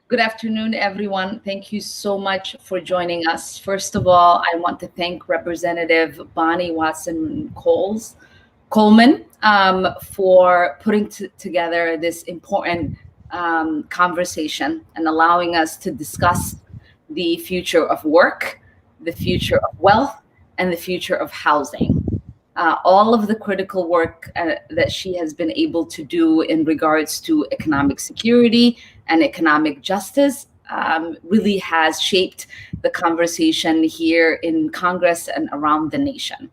Good afternoon, everyone. Thank you so much for joining us. First of all, I want to thank Representative Bonnie Watson Coleman for putting together this important conversation and allowing us to discuss the future of work, the future of wealth, and the future of housing. All of the critical work that she has been able to do in regards to economic security and economic justice really has shaped the conversation here in Congress and around the nation.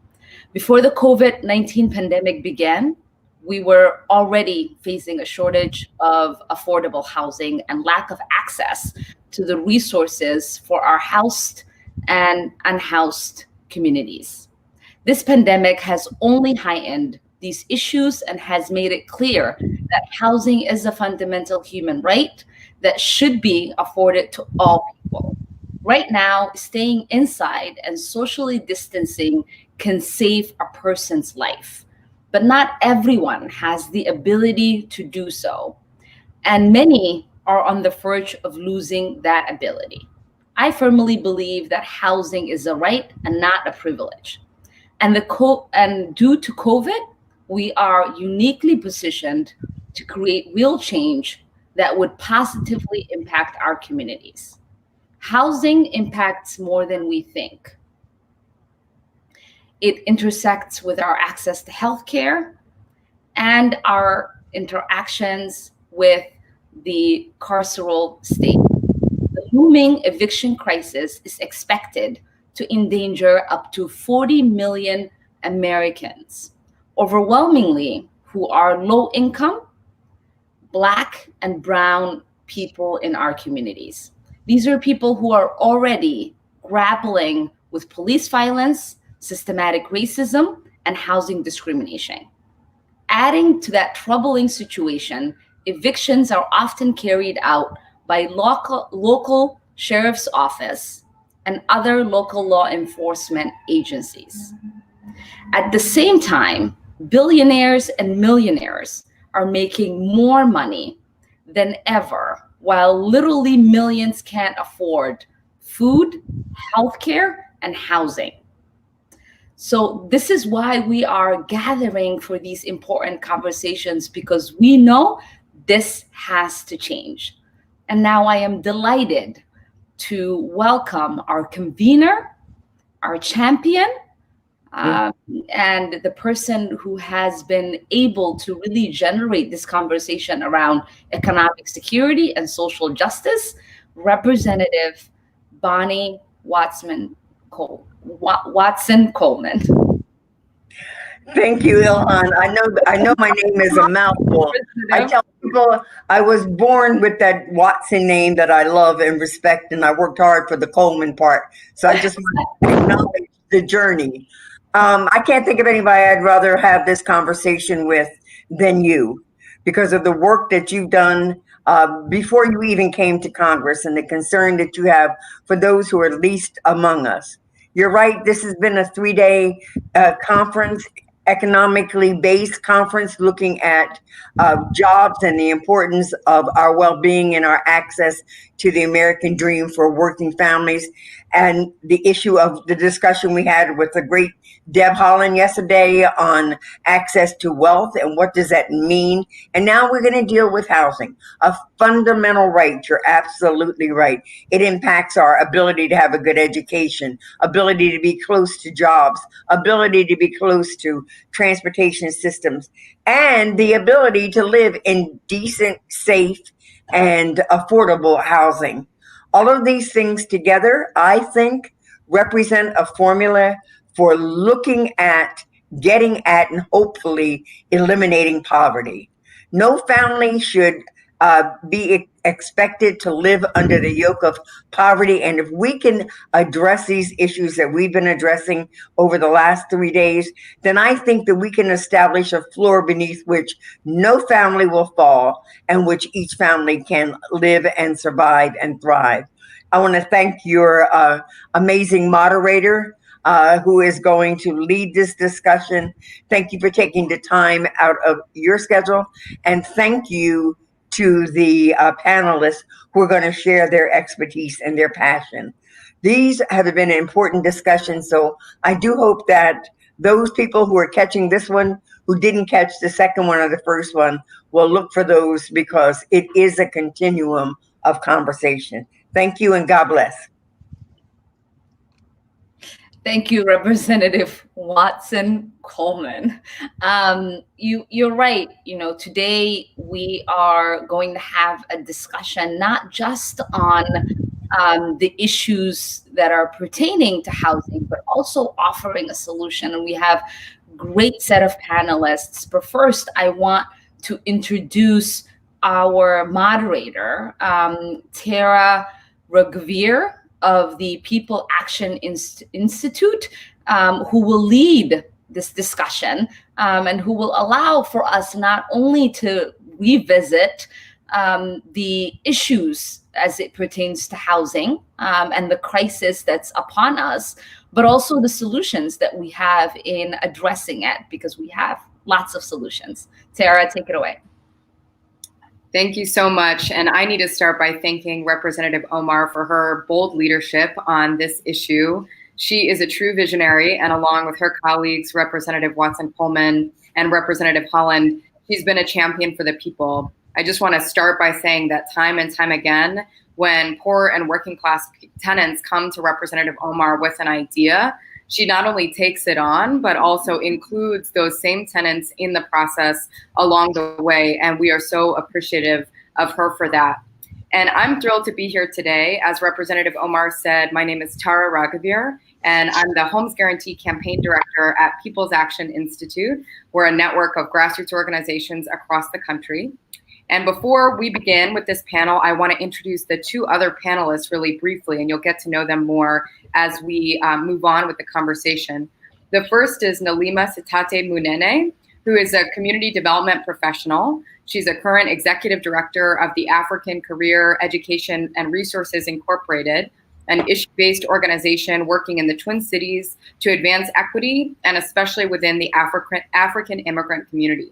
Before the COVID-19 pandemic began, we were already facing a shortage of affordable housing and lack of access to the resources for our housed and unhoused communities. This pandemic has only heightened these issues and has made it clear that housing is a fundamental human right that should be afforded to all people. Right now, staying inside and socially distancing can save a person's life, but not everyone has the ability to do so, and many are on the verge of losing that ability. I firmly believe that housing is a right and not a privilege. And due to COVID, we are uniquely positioned to create real change that would positively impact our communities. Housing impacts more than we think. It intersects with our access to healthcare and our interactions with the carceral state. The looming eviction crisis is expected to endanger up to 40 million Americans, overwhelmingly who are low income, Black and Brown people in our communities. These are people who are already grappling with police violence, systematic racism, and housing discrimination. Adding to that troubling situation, evictions are often carried out by local sheriff's office and other local law enforcement agencies. At the same time, billionaires and millionaires are making more money than ever, while literally millions can't afford food, healthcare, and housing. So this is why we are gathering for these important conversations, because we know this has to change. And now I am delighted to welcome our convener, our champion, and the person who has been able to really generate this conversation around economic security and social justice, Representative Bonnie Watson Coleman. Thank you, Ilhan. I know my name is a mouthful. I tell people I was born with that Watson name that I love and respect, and I worked hard for the Coleman part. So I just want to acknowledge the journey. I can't think of anybody I'd rather have this conversation with than you, because of the work that you've done before you even came to Congress and the concern that you have for those who are least among us. You're right. This has been a 3-day conference, economically based conference, looking at jobs and the importance of our well-being and our access to the American dream for working families, and the issue of the discussion we had with the great Deb Haaland yesterday on access to wealth and what does that mean. And now we're going to deal with housing, a fundamental right. You're absolutely right. It impacts our ability to have a good education, ability to be close to jobs, ability to be close to transportation systems, and the ability to live in decent, safe, and affordable housing. All of these things together, I think, represent a formula for looking at, getting at, and hopefully eliminating poverty. No family should be expected to live under the yoke of poverty. And if we can address these issues that we've been addressing over the last 3 days, then I think that we can establish a floor beneath which no family will fall and which each family can live and survive and thrive. I want to thank your amazing moderator, who is going to lead this discussion. Thank you for taking the time out of your schedule. And thank you to the panelists who are going to share their expertise and their passion. These have been important discussions, so I do hope that those people who are catching this one, who didn't catch the second one or the first one, will look for those, because it is a continuum of conversation. Thank you, and God bless. Thank you, Representative Watson Coleman. You're right. Today we are going to have a discussion not just on the issues that are pertaining to housing, but also offering a solution. And we have a great set of panelists. But first, I want to introduce our moderator, Tara Raghuveer of the People Action Institute, who will lead this discussion and who will allow for us not only to revisit the issues as it pertains to housing and the crisis that's upon us, but also the solutions that we have in addressing it, because we have lots of solutions. Tara, take it away. Thank you so much. And I need to start by thanking Representative Omar for her bold leadership on this issue. She is a true visionary, and along with her colleagues, Representative Watson Coleman and Representative Holland, she's been a champion for the people. I just want to start by saying that time and time again, when poor and working class tenants come to Representative Omar with an idea, she not only takes it on, but also includes those same tenants in the process along the way. And we are so appreciative of her for that. And I'm thrilled to be here today. As Representative Omar said, my name is Tara Raghuveer, and I'm the Homes Guarantee Campaign Director at People's Action Institute. We're a network of grassroots organizations across the country. And before we begin with this panel, I want to introduce the two other panelists really briefly, and you'll get to know them more as we move on with the conversation. The first is Nelima Sitati Munene, who is a community development professional. She's a current executive director of the African Career Education and Resources Incorporated, an issue-based organization working in the Twin Cities to advance equity, and especially within the African immigrant community.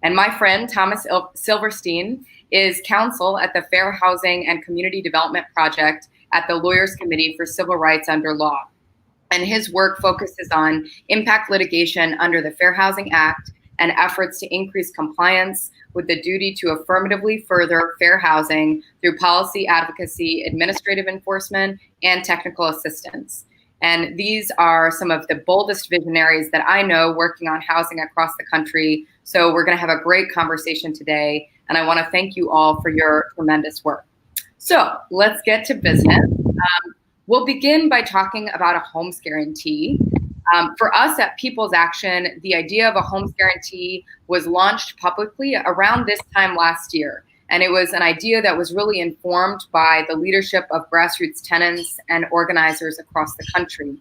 And my friend, Thomas Silverstein, is counsel at the Fair Housing and Community Development Project at the Lawyers Committee for Civil Rights Under Law. And his work focuses on impact litigation under the Fair Housing Act and efforts to increase compliance with the duty to affirmatively further fair housing through policy advocacy, administrative enforcement, and technical assistance. And these are some of the boldest visionaries that I know working on housing across the country. So we're going to have a great conversation today. And I want to thank you all for your tremendous work. So let's get to business. We'll begin by talking about a homes guarantee. For us at People's Action, the idea of a homes guarantee was launched publicly around this time last year. And it was an idea that was really informed by the leadership of grassroots tenants and organizers across the country.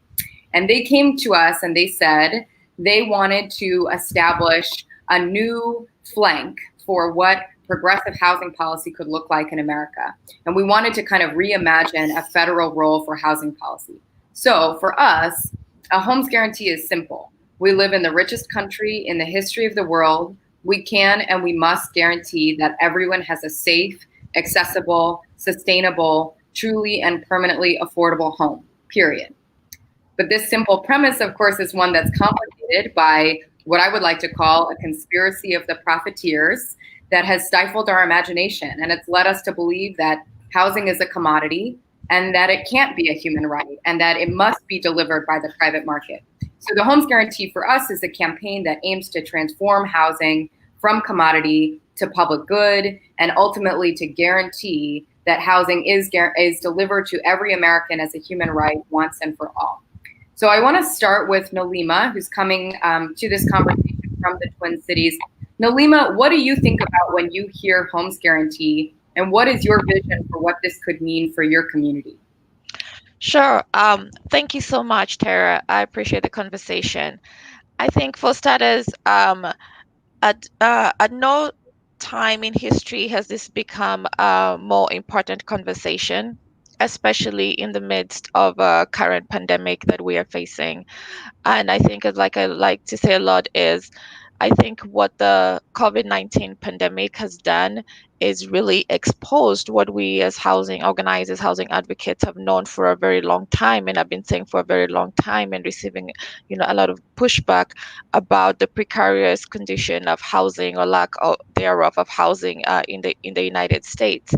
And they came to us and they said they wanted to establish a new flank for what progressive housing policy could look like in America. And we wanted to kind of reimagine a federal role for housing policy. So for us, a homes guarantee is simple. We live in the richest country in the history of the world. We can and we must guarantee that everyone has a safe, accessible, sustainable, truly and permanently affordable home, period. But this simple premise, of course, is one that's complicated by what I would like to call a conspiracy of the profiteers that has stifled our imagination. And it's led us to believe that housing is a commodity and that it can't be a human right and that it must be delivered by the private market. So the Homes Guarantee for us is a campaign that aims to transform housing from commodity to public good and ultimately to guarantee that housing is delivered to every American as a human right once and for all. So I want to start with Nelima, who's coming to this conversation from the Twin Cities. Nelima, what do you think about when you hear Homes Guarantee, and what is your vision for what this could mean for your community? Sure. Thank you so much, Tara. I appreciate the conversation. I think for starters, at no time in history has this become a more important conversation, especially in the midst of a current pandemic that we are facing. And I think, like I like to say a lot, is I think what the COVID-19 pandemic has done is really exposed what we as housing organizers, housing advocates have known for a very long time, and have been saying for a very long time, and receiving, a lot of pushback about the precarious condition of housing, or lack of thereof of housing in the United States.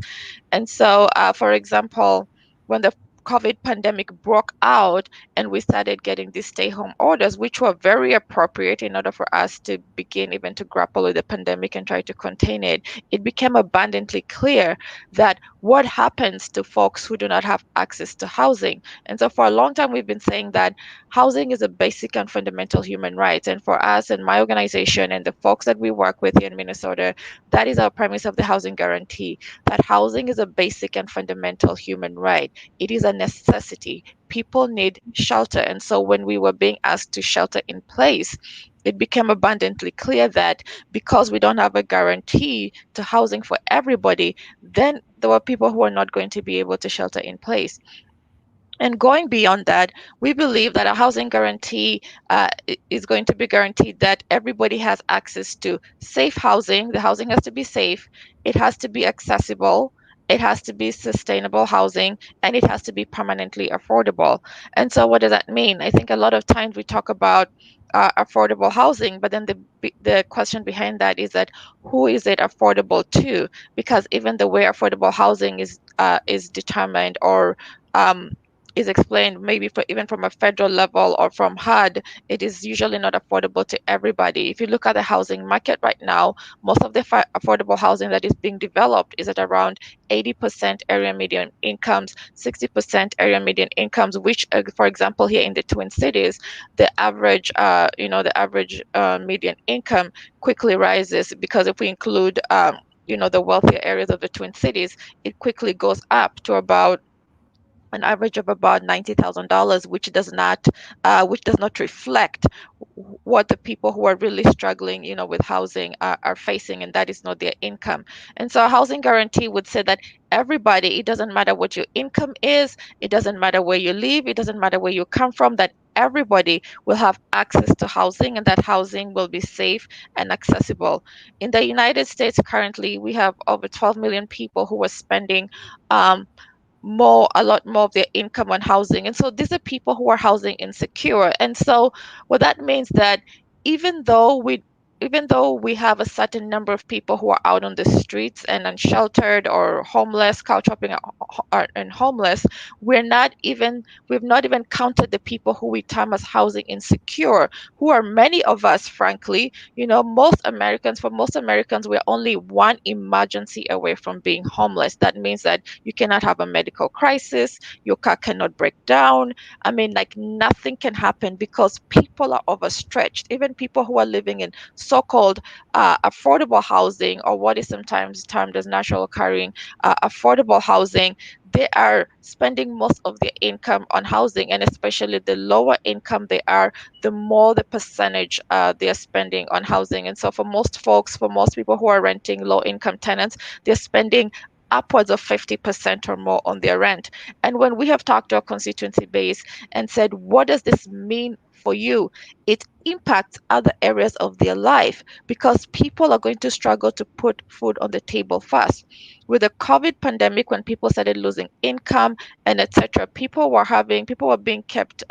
And so, for example, when the COVID pandemic broke out and we started getting these stay home orders, which were very appropriate in order for us to begin even to grapple with the pandemic and try to contain it, it became abundantly clear that what happens to folks who do not have access to housing. And so for a long time, we've been saying that housing is a basic and fundamental human right. And for us and my organization and the folks that we work with here in Minnesota, that is our premise of the housing guarantee, that housing is a basic and fundamental human right. It is a necessity. People need shelter. And so when we were being asked to shelter in place, it became abundantly clear that because we don't have a guarantee to housing for everybody, then there were people who are not going to be able to shelter in place. And going beyond that, we believe that a housing guarantee is going to be guaranteed that everybody has access to safe housing. The housing has to be safe, it has to be accessible, it has to be sustainable housing, and it has to be permanently affordable. And so, what does that mean? I think a lot of times we talk about affordable housing, but then the question behind that is that who is it affordable to? Because even the way affordable housing is determined, or is explained maybe even from a federal level or from HUD, it is usually not affordable to everybody. If you look at the housing market right now, most of the affordable housing that is being developed is at around 80% area median incomes, 60% area median incomes, which, for example, here in the Twin Cities, the average, median income quickly rises, because if we include, the wealthier areas of the Twin Cities, it quickly goes up to about an average of about $90,000, which does not reflect what the people who are really struggling, with housing are facing, and that is not their income. And so a housing guarantee would say that everybody, it doesn't matter what your income is, it doesn't matter where you live, it doesn't matter where you come from, that everybody will have access to housing, and that housing will be safe and accessible. In the United States currently, we have over 12 million people who are spending a lot more of their income on housing. And so these are people who are housing insecure. And so what that means that even though we have a certain number of people who are out on the streets and unsheltered or homeless, couch hopping and homeless, we've not even counted the people who we term as housing insecure, who are many of us, frankly. For most Americans, we're only one emergency away from being homeless. That means that you cannot have a medical crisis, your car cannot break down. I mean, like, nothing can happen because people are overstretched. Even people who are living in so-called affordable housing, or what is sometimes termed as national occurring affordable housing, they are spending most of their income on housing, and especially the lower income they are, the more the percentage they are spending on housing. And so for most people who are renting, low income tenants, they're spending upwards of 50% or more on their rent. And when we have talked to our constituency base and said, what does this mean for you? It impacts other areas of their life, because people are going to struggle to put food on the table first. With the COVID pandemic, when people started losing income and etc., people were being kept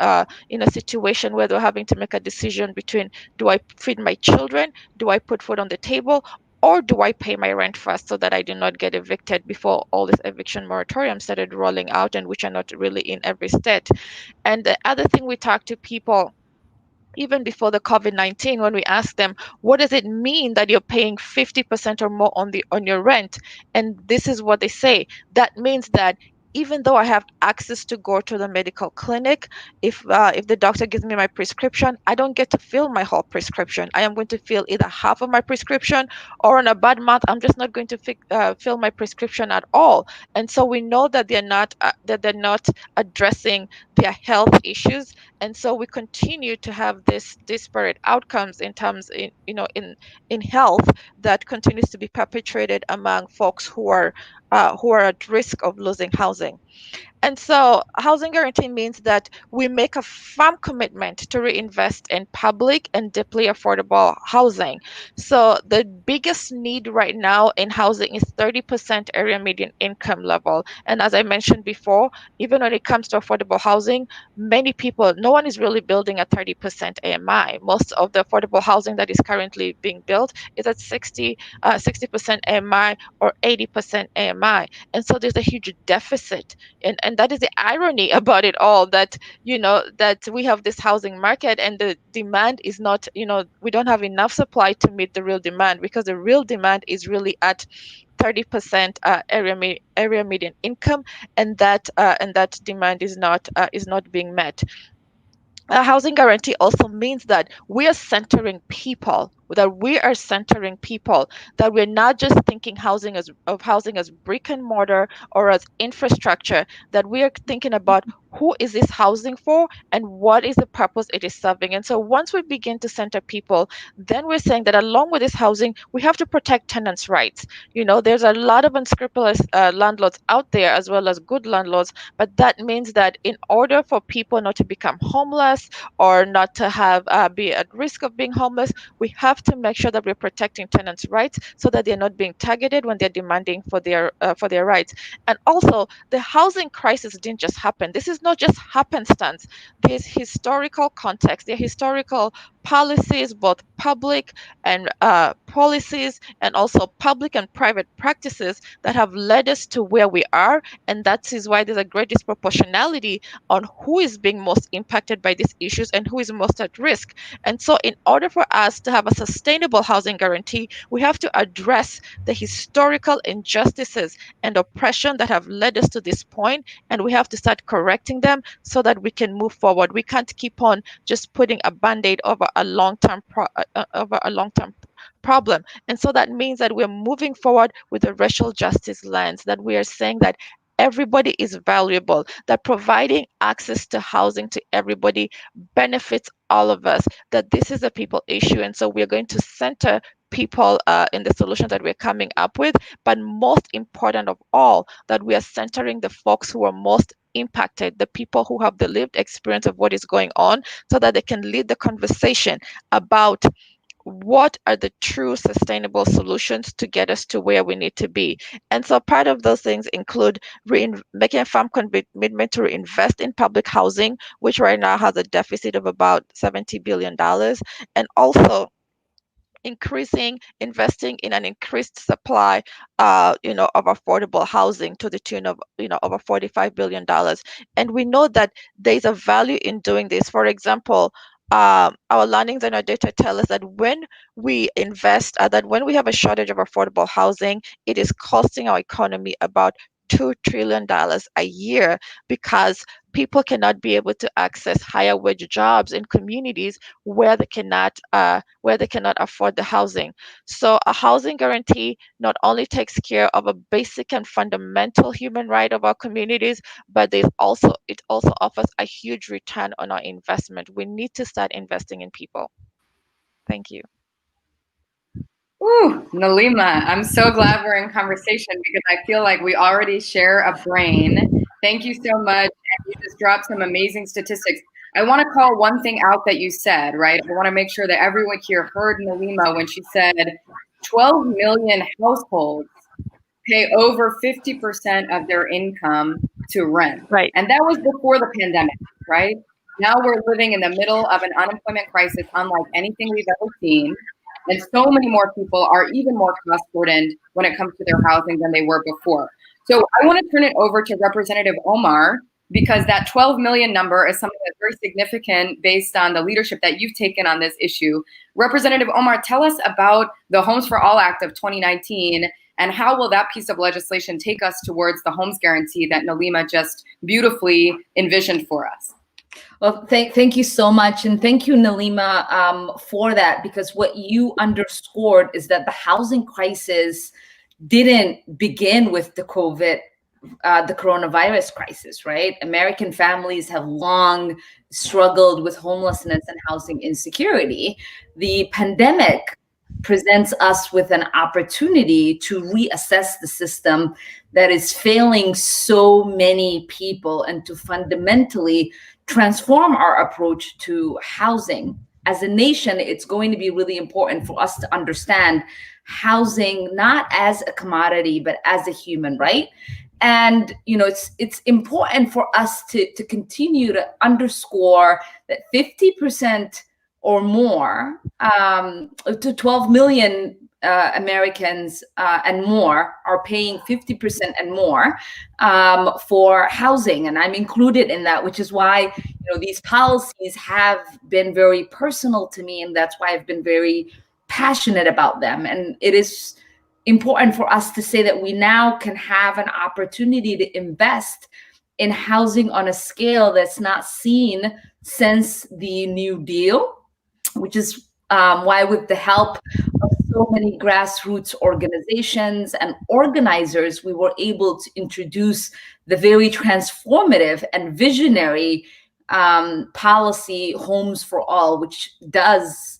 in a situation where they're having to make a decision between, do I feed my children? Do I put food on the table? Or do I pay my rent first so that I do not get evicted before all this eviction moratorium started rolling out, and which are not really in every state? And the other thing, we talk to people even before the COVID-19, when we ask them, what does it mean that you're paying 50% or more on your rent? And this is what they say. That means that even though I have access to go to the medical clinic, if the doctor gives me my prescription, I don't get to fill my whole prescription. I am going to fill either half of my prescription, or on a bad month, I'm just not going to fill my prescription at all. And so we know that they're not addressing their health issues, and so we continue to have this disparate outcomes in health that continues to be perpetuated among folks who are at risk of losing housing. And so housing guarantee means that we make a firm commitment to reinvest in public and deeply affordable housing. So the biggest need right now in housing is 30% area median income level. And as I mentioned before, even when it comes to affordable housing, many people, no one is really building a 30% AMI. Most of the affordable housing that is currently being built is at 60% AMI or 80% AMI. And so there's a huge deficit. And that is the irony about it all, that that we have this housing market and the demand is not, we don't have enough supply to meet the real demand, because the real demand is really at 30% area median income, and that demand is not being met. A housing guarantee also means that we are centering people, that we're not just thinking of housing as brick and mortar or as infrastructure, that we are thinking about who is this housing for and what is the purpose it is serving. And so once we begin to center people, then we're saying that along with this housing, we have to protect tenants' rights. There's a lot of unscrupulous landlords out there as well as good landlords, but that means that in order for people not to become homeless or not to have be at risk of being homeless, we have to make sure that we're protecting tenants' rights so that they're not being targeted when they're demanding for their rights. And also, the housing crisis didn't just happen. This is not just happenstance. There's historical context. There are historical policies, both public and policies, and also public and private practices that have led us to where we are. And that is why there's a great disproportionality on who is being most impacted by these issues and who is most at risk. And so in order for us to have a sustainable housing guarantee, we have to address the historical injustices and oppression that have led us to this point, and we have to start correcting them so that we can move forward. We can't keep on just putting a band-aid over a long-term problem. And so that means that we're moving forward with a racial justice lens, that we are saying that everybody is valuable, that providing access to housing to everybody benefits all of us, that this is a people issue. And so we're going to center people in the solutions that we're coming up with, but most important of all, that we are centering the folks who are most impacted, the people who have the lived experience of what is going on, so that they can lead the conversation about what are the true sustainable solutions to get us to where we need to be. And so part of those things include making a firm commitment to reinvest in public housing, which right now has a deficit of about $70 billion, and also investing in an increased supply, of affordable housing to the tune of, over $45 billion. And we know that there's a value in doing this. For example, our learnings and our data tell us that when we invest, that when we have a shortage of affordable housing, it is costing our economy about $2 trillion a year, because people cannot be able to access higher wage jobs in communities where they cannot afford the housing. So a housing guarantee not only takes care of a basic and fundamental human right of our communities, but it also offers a huge return on our investment. We need to start investing in people. Thank you. Ooh, Nelima, I'm so glad we're in conversation, because I feel like we already share a brain. Thank you so much. And you just dropped some amazing statistics. I want to call one thing out that you said, right? I want to make sure that everyone here heard Nelima when she said 12 million households pay over 50% of their income to rent. Right. And that was before the pandemic, right? Now we're living in the middle of an unemployment crisis unlike anything we've ever seen. And so many more people are even more cost burdened when it comes to their housing than they were before. So I want to turn it over to Representative Omar, because that 12 million number is something that's very significant based on the leadership that you've taken on this issue. Representative Omar, tell us about the Homes for All Act of 2019, and how will that piece of legislation take us towards the homes guarantee that Nelima just beautifully envisioned for us? Well, thank you so much. And thank you, Nelima, for that, because what you underscored is that the housing crisis didn't begin with the coronavirus crisis, right? American families have long struggled with homelessness and housing insecurity. The pandemic presents us with an opportunity to reassess the system that is failing so many people and to fundamentally transform our approach to housing. As a nation, it's going to be really important for us to understand housing not as a commodity, but as a human right. And it's important for us to continue to underscore that 50% or more, to 12 million Americans and more are paying 50% and more for housing, and I'm included in that, which is why these policies have been very personal to me, and that's why I've been very passionate about them. And it is important for us to say that we now can have an opportunity to invest in housing on a scale that's not seen since the New Deal, which is why, with the help of so many grassroots organizations and organizers, we were able to introduce the very transformative and visionary policy Homes for All, which does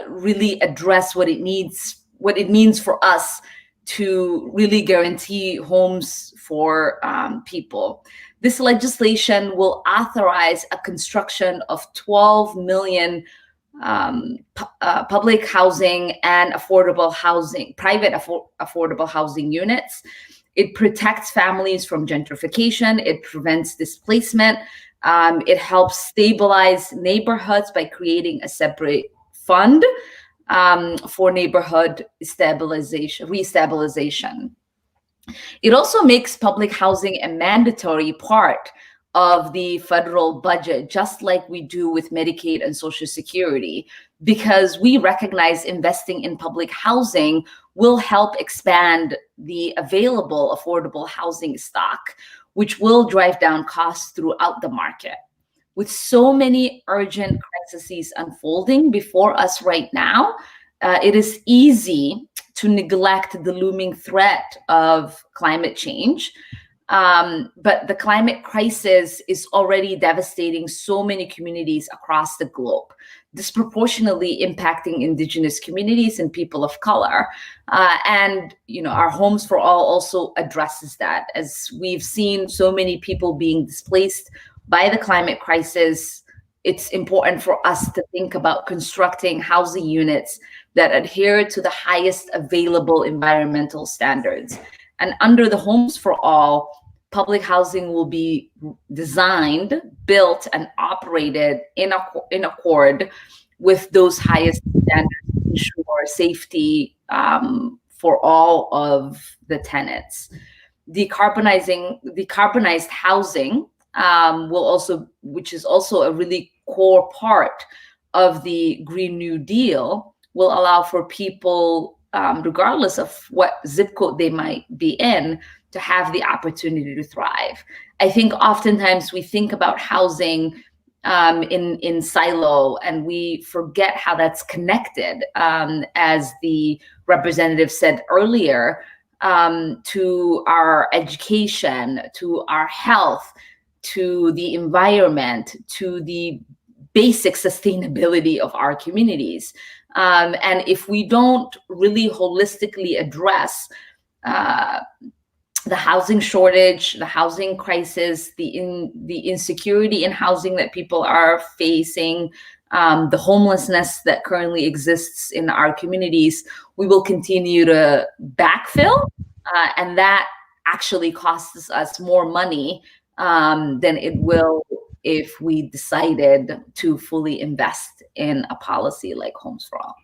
really address what it means for us to really guarantee homes for people. This legislation will authorize a construction of 12 million public housing and affordable housing, private affordable housing units. It protects families from gentrification. It prevents displacement. It helps stabilize neighborhoods by creating a separate fund for neighborhood restabilization. It also makes public housing a mandatory part of the federal budget, just like we do with Medicaid and Social Security, because we recognize investing in public housing will help expand the available affordable housing stock, which will drive down costs throughout the market. With so many urgent crises unfolding before us right now, it is easy to neglect the looming threat of climate change. But the climate crisis is already devastating so many communities across the globe, disproportionately impacting Indigenous communities and people of color. And our Homes for All also addresses that. As we've seen so many people being displaced by the climate crisis, it's important for us to think about constructing housing units that adhere to the highest available environmental standards. And under the Homes for All, public housing will be designed, built, and operated in accord with those highest standards to ensure safety for all of the tenants. Decarbonized housing will also, which is also a really core part of the Green New Deal, will allow for people, regardless of what zip code they might be in, to have the opportunity to thrive. I think oftentimes we think about housing in silo, and we forget how that's connected, as the representative said earlier, to our education, to our health, to the environment, to the basic sustainability of our communities. And if we don't really holistically address the housing shortage, the housing crisis, the insecurity in housing that people are facing, the homelessness that currently exists in our communities, we will continue to backfill, and that actually costs us more money than it will if we decided to fully invest in a policy like Homes for All.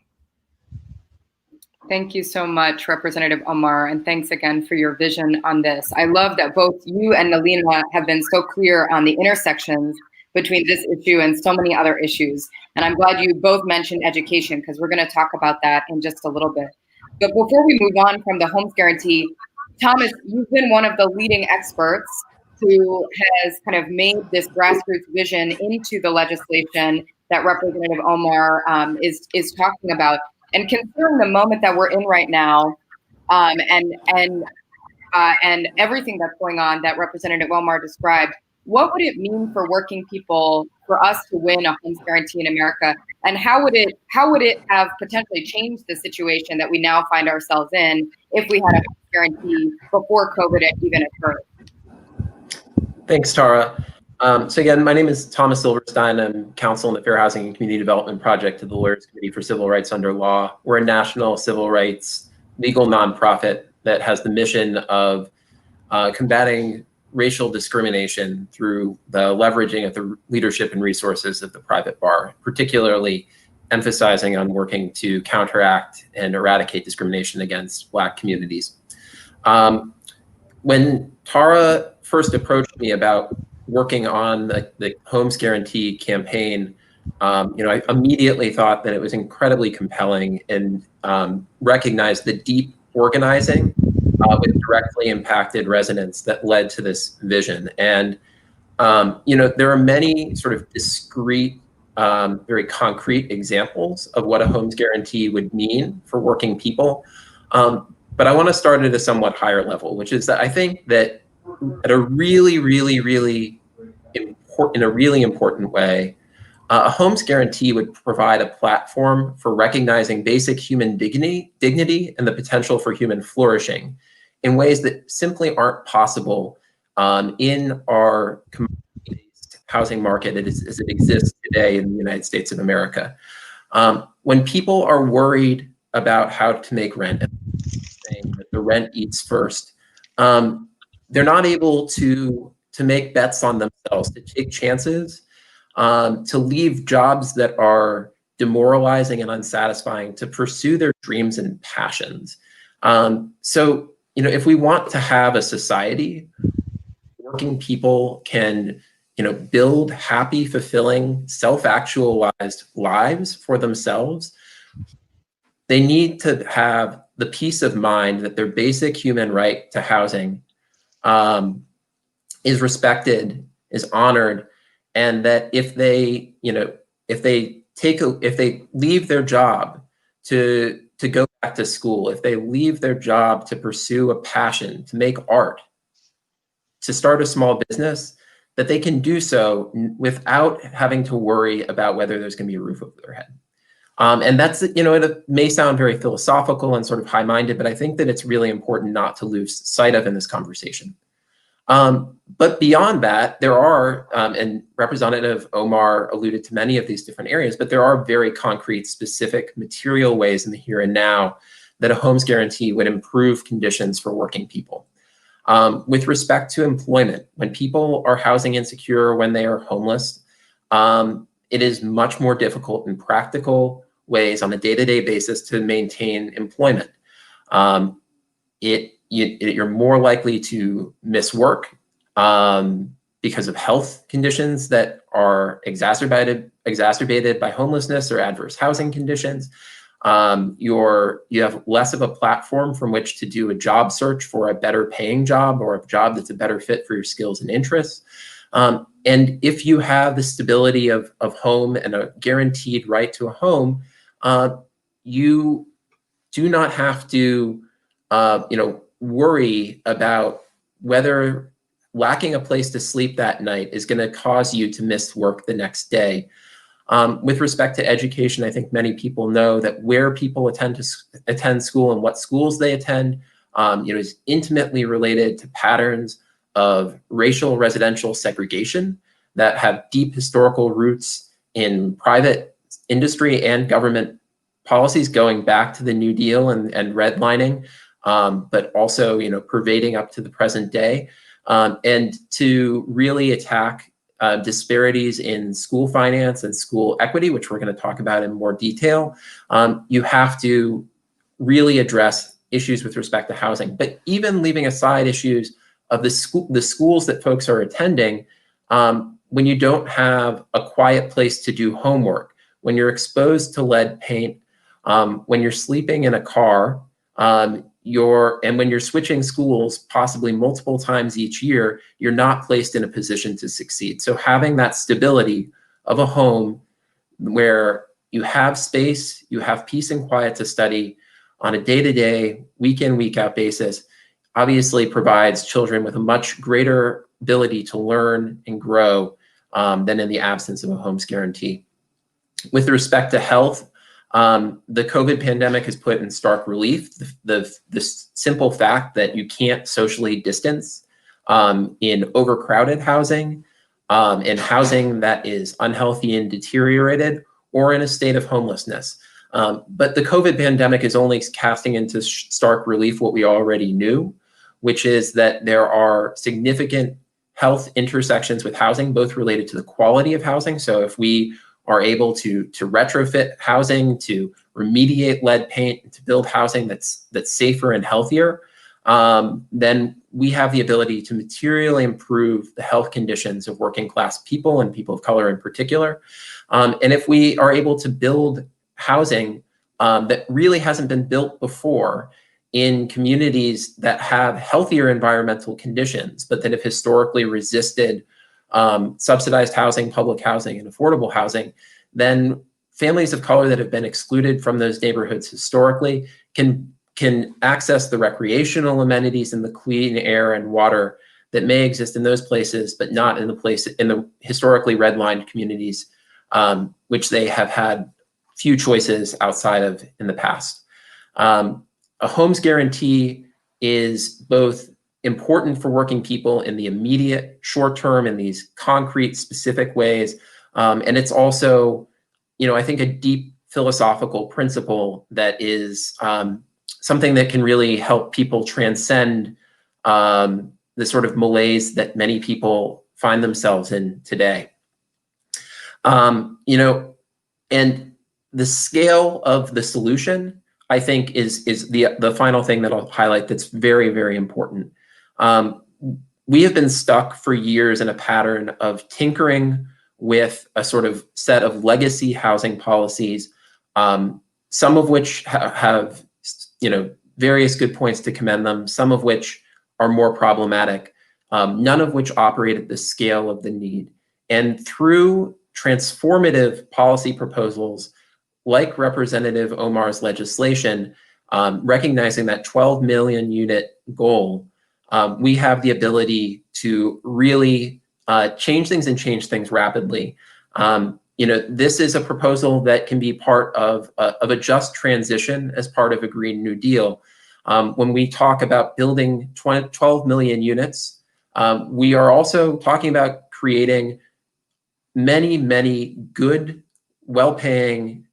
Thank you so much, Representative Omar, and thanks again for your vision on this. I love that both you and Nelima have been so clear on the intersections between this issue and so many other issues. And I'm glad you both mentioned education, because we're going to talk about that in just a little bit. But before we move on from the Homes Guarantee, Thomas, you've been one of the leading experts who has kind of made this grassroots vision into the legislation that Representative Omar is talking about. And considering the moment that we're in right now, and everything that's going on that Representative Omar described, what would it mean for working people for us to win a homes guarantee in America? And how would it have potentially changed the situation that we now find ourselves in if we had a homes guarantee before COVID had even occurred? Thanks, Tara. So again, my name is Thomas Silverstein. I'm counsel in the Fair Housing and Community Development Project of the Lawyers Committee for Civil Rights Under Law. We're a national civil rights legal nonprofit that has the mission of combating racial discrimination through the leveraging of the leadership and resources of the private bar, particularly emphasizing on working to counteract and eradicate discrimination against Black communities. When Tara first approached me about working on the Homes Guarantee campaign, I immediately thought that it was incredibly compelling and recognized the deep organizing with directly impacted residents that led to this vision. And, there are many sort of discrete, very concrete examples of what a homes guarantee would mean for working people. But I want to start at a somewhat higher level, which is that I think that at a really, really, really important way, a homes guarantee would provide a platform for recognizing basic human dignity and the potential for human flourishing in ways that simply aren't possible in our commodity-based housing market as it exists today in the United States of America. When people are worried about how to make rent, saying that the rent eats first, they're not able to make bets on themselves, to take chances, to leave jobs that are demoralizing and unsatisfying, to pursue their dreams and passions. So, if we want to have a society, working people can, build happy, fulfilling, self-actualized lives for themselves, they need to have the peace of mind that their basic human right to housing is respected, is honored, and that if they leave their job to go back to school, if they leave their job to pursue a passion, to make art, to start a small business, that they can do so without having to worry about whether there's going to be a roof over their head. And that's, it may sound very philosophical and sort of high-minded, but I think that it's really important not to lose sight of in this conversation. But beyond that, there are, and Representative Omar alluded to many of these different areas, but there are very concrete, specific material ways in the here and now that a homes guarantee would improve conditions for working people. With respect to employment, when people are housing insecure, when they are homeless, it is much more difficult in practical ways on a day-to-day basis to maintain employment. You're more likely to miss work because of health conditions that are exacerbated by homelessness or adverse housing conditions. You have less of a platform from which to do a job search for a better paying job or a job that's a better fit for your skills and interests. And if you have the stability of home and a guaranteed right to a home, you do not have to, worry about whether lacking a place to sleep that night is going to cause you to miss work the next day. With respect to education, I think many people know that where people attend school and what schools they attend, is intimately related to patterns of racial residential segregation that have deep historical roots in private industry and government policies going back to the New Deal and redlining, but also, pervading up to the present day, and to really attack disparities in school finance and school equity, which we're going to talk about in more detail. You have to really address issues with respect to housing, but even leaving aside issues of the schools that folks are attending, when you don't have a quiet place to do homework, when you're exposed to lead paint, when you're sleeping in a car, and when you're switching schools possibly multiple times each year, you're not placed in a position to succeed. So having that stability of a home where you have space, you have peace and quiet to study on a day-to-day, week in, week out basis, obviously provides children with a much greater ability to learn and grow than in the absence of a homes guarantee. With respect to health, the COVID pandemic has put in stark relief the simple fact that you can't socially distance in overcrowded housing, in housing that is unhealthy and deteriorated, or in a state of homelessness. But the COVID pandemic is only casting into stark relief what we already knew, which is that there are significant health intersections with housing, both related to the quality of housing. So if we are able to retrofit housing, to remediate lead paint, to build housing that's safer and healthier, then we have the ability to materially improve the health conditions of working class people and people of color in particular. And if we are able to build housing that really hasn't been built before in communities that have healthier environmental conditions, but that have historically resisted subsidized housing, public housing, and affordable housing, then families of color that have been excluded from those neighborhoods historically can access the recreational amenities and the clean air and water that may exist in those places, but not in the historically redlined communities, which they have had few choices outside of in the past. A homes guarantee is both important for working people in the immediate short term in these concrete, specific ways. And it's also, I think, a deep philosophical principle that is something that can really help people transcend the sort of malaise that many people find themselves in today. And the scale of the solution, I think, is the final thing that I'll highlight that's very, very important. We have been stuck for years in a pattern of tinkering with a sort of set of legacy housing policies, some of which have various good points to commend them, some of which are more problematic, none of which operate at the scale of the need. And through transformative policy proposals like Representative Omar's legislation, recognizing that 12 million unit goal, we have the ability to really change things rapidly. This is a proposal that can be part of a just transition as part of a Green New Deal. When we talk about building 12 million units, we are also talking about creating many, many good, well-paying,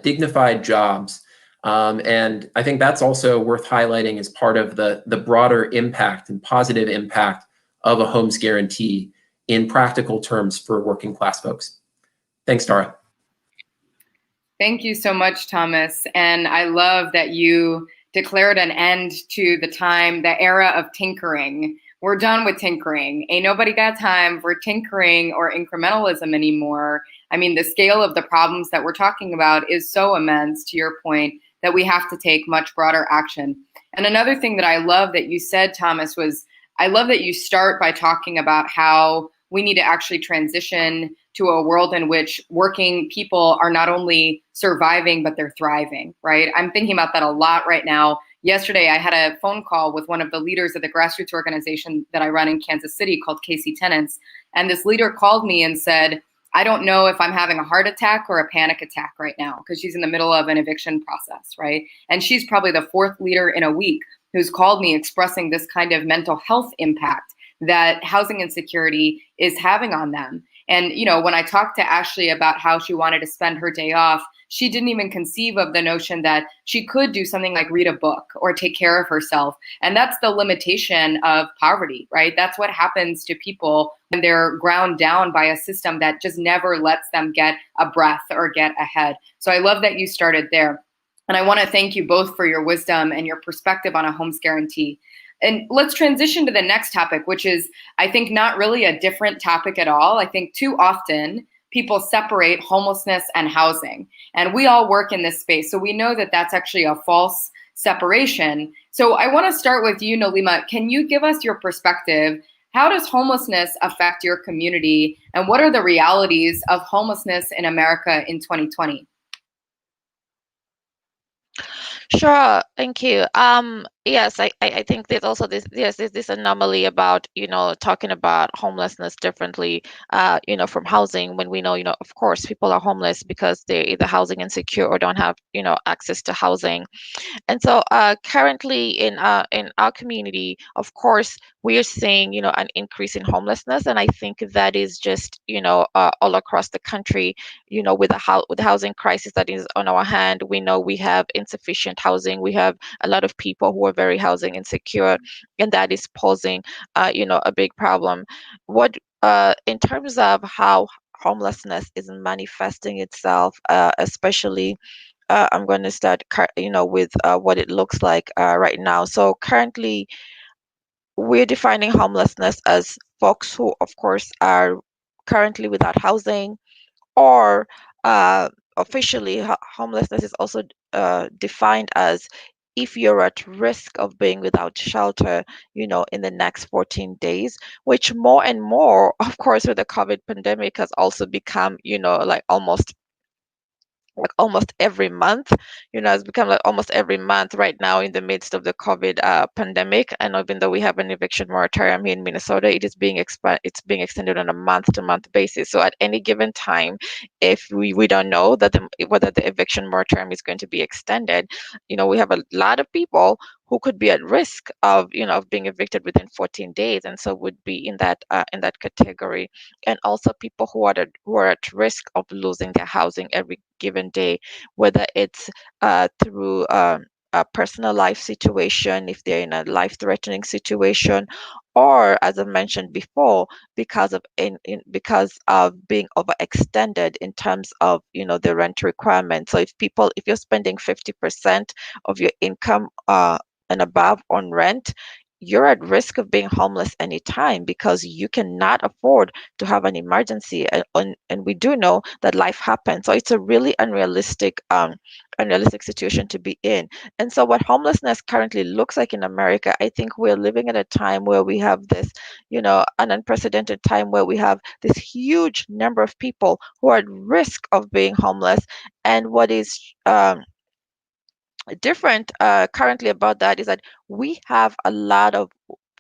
dignified jobs. And I think that's also worth highlighting as part of the broader impact and positive impact of a homes guarantee in practical terms for working class folks. Thanks, Tara. Thank you so much, Thomas. And I love that you declared an end to the era of tinkering. We're done with tinkering. Ain't nobody got time for tinkering or incrementalism anymore. I mean, the scale of the problems that we're talking about is so immense, to your point, that we have to take much broader action. And another thing that I love that you said, Thomas, was I love that you start by talking about how we need to actually transition to a world in which working people are not only surviving, but they're thriving, right? I'm thinking about that a lot right now. Yesterday, I had a phone call with one of the leaders of the grassroots organization that I run in Kansas City called KC Tenants. And this leader called me and said, I don't know if I'm having a heart attack or a panic attack right now, because she's in the middle of an eviction process, right? And she's probably the fourth leader in a week who's called me expressing this kind of mental health impact that housing insecurity is having on them. And, when I talked to Ashley about how she wanted to spend her day off, she didn't even conceive of the notion that she could do something like read a book or take care of herself. And that's the limitation of poverty, right? That's what happens to people when they're ground down by a system that just never lets them get a breath or get ahead. So I love that you started there. And I want to thank you both for your wisdom and your perspective on a homes guarantee. And let's transition to the next topic, which is, I think, not really a different topic at all. I think too often people separate homelessness and housing. And we all work in this space, so we know that that's actually a false separation. So I want to start with you, Nelima. Can you give us your perspective? How does homelessness affect your community? And what are the realities of homelessness in America in 2020? Sure, thank you. Yes, I think there's also this, yes, there's this anomaly about, talking about homelessness differently, from housing, when we know, of course, people are homeless because they're either housing insecure or don't have, access to housing. And so currently in our community, of course, we are seeing, an increase in homelessness. And I think that is just, all across the country, with the housing crisis that is on our hand. We know we have insufficient housing. We have a lot of people who are very housing insecure, and that is posing, a big problem. What In terms of how homelessness is manifesting itself, especially I'm going to start, with what it looks like right now. So currently, we're defining homelessness as folks who, of course, are currently without housing, or officially, homelessness is also defined as if you're at risk of being without shelter, in the next 14 days, which more and more, of course, with the COVID pandemic has also become, like almost every month. It's become like almost every month right now in the midst of the COVID pandemic. And even though we have an eviction moratorium here in Minnesota, it is it's being extended on a month-to-month basis. So at any given time, if we don't know that whether the eviction moratorium is going to be extended, we have a lot of people who could be at risk of being evicted within 14 days, and so would be in that category. And also people who are at risk of losing their housing every given day, whether it's through a personal life situation, if they're in a life-threatening situation, or as I mentioned before, because of being overextended in terms of the rent requirement. So if you're spending 50% of your income and above on rent, you're at risk of being homeless anytime, because you cannot afford to have an emergency. And we do know that life happens. So it's a really unrealistic situation to be in. And so what homelessness currently looks like in America, I think we're living at a time where we have this, an unprecedented time where we have this huge number of people who are at risk of being homeless. And what is different currently about that is that we have a lot of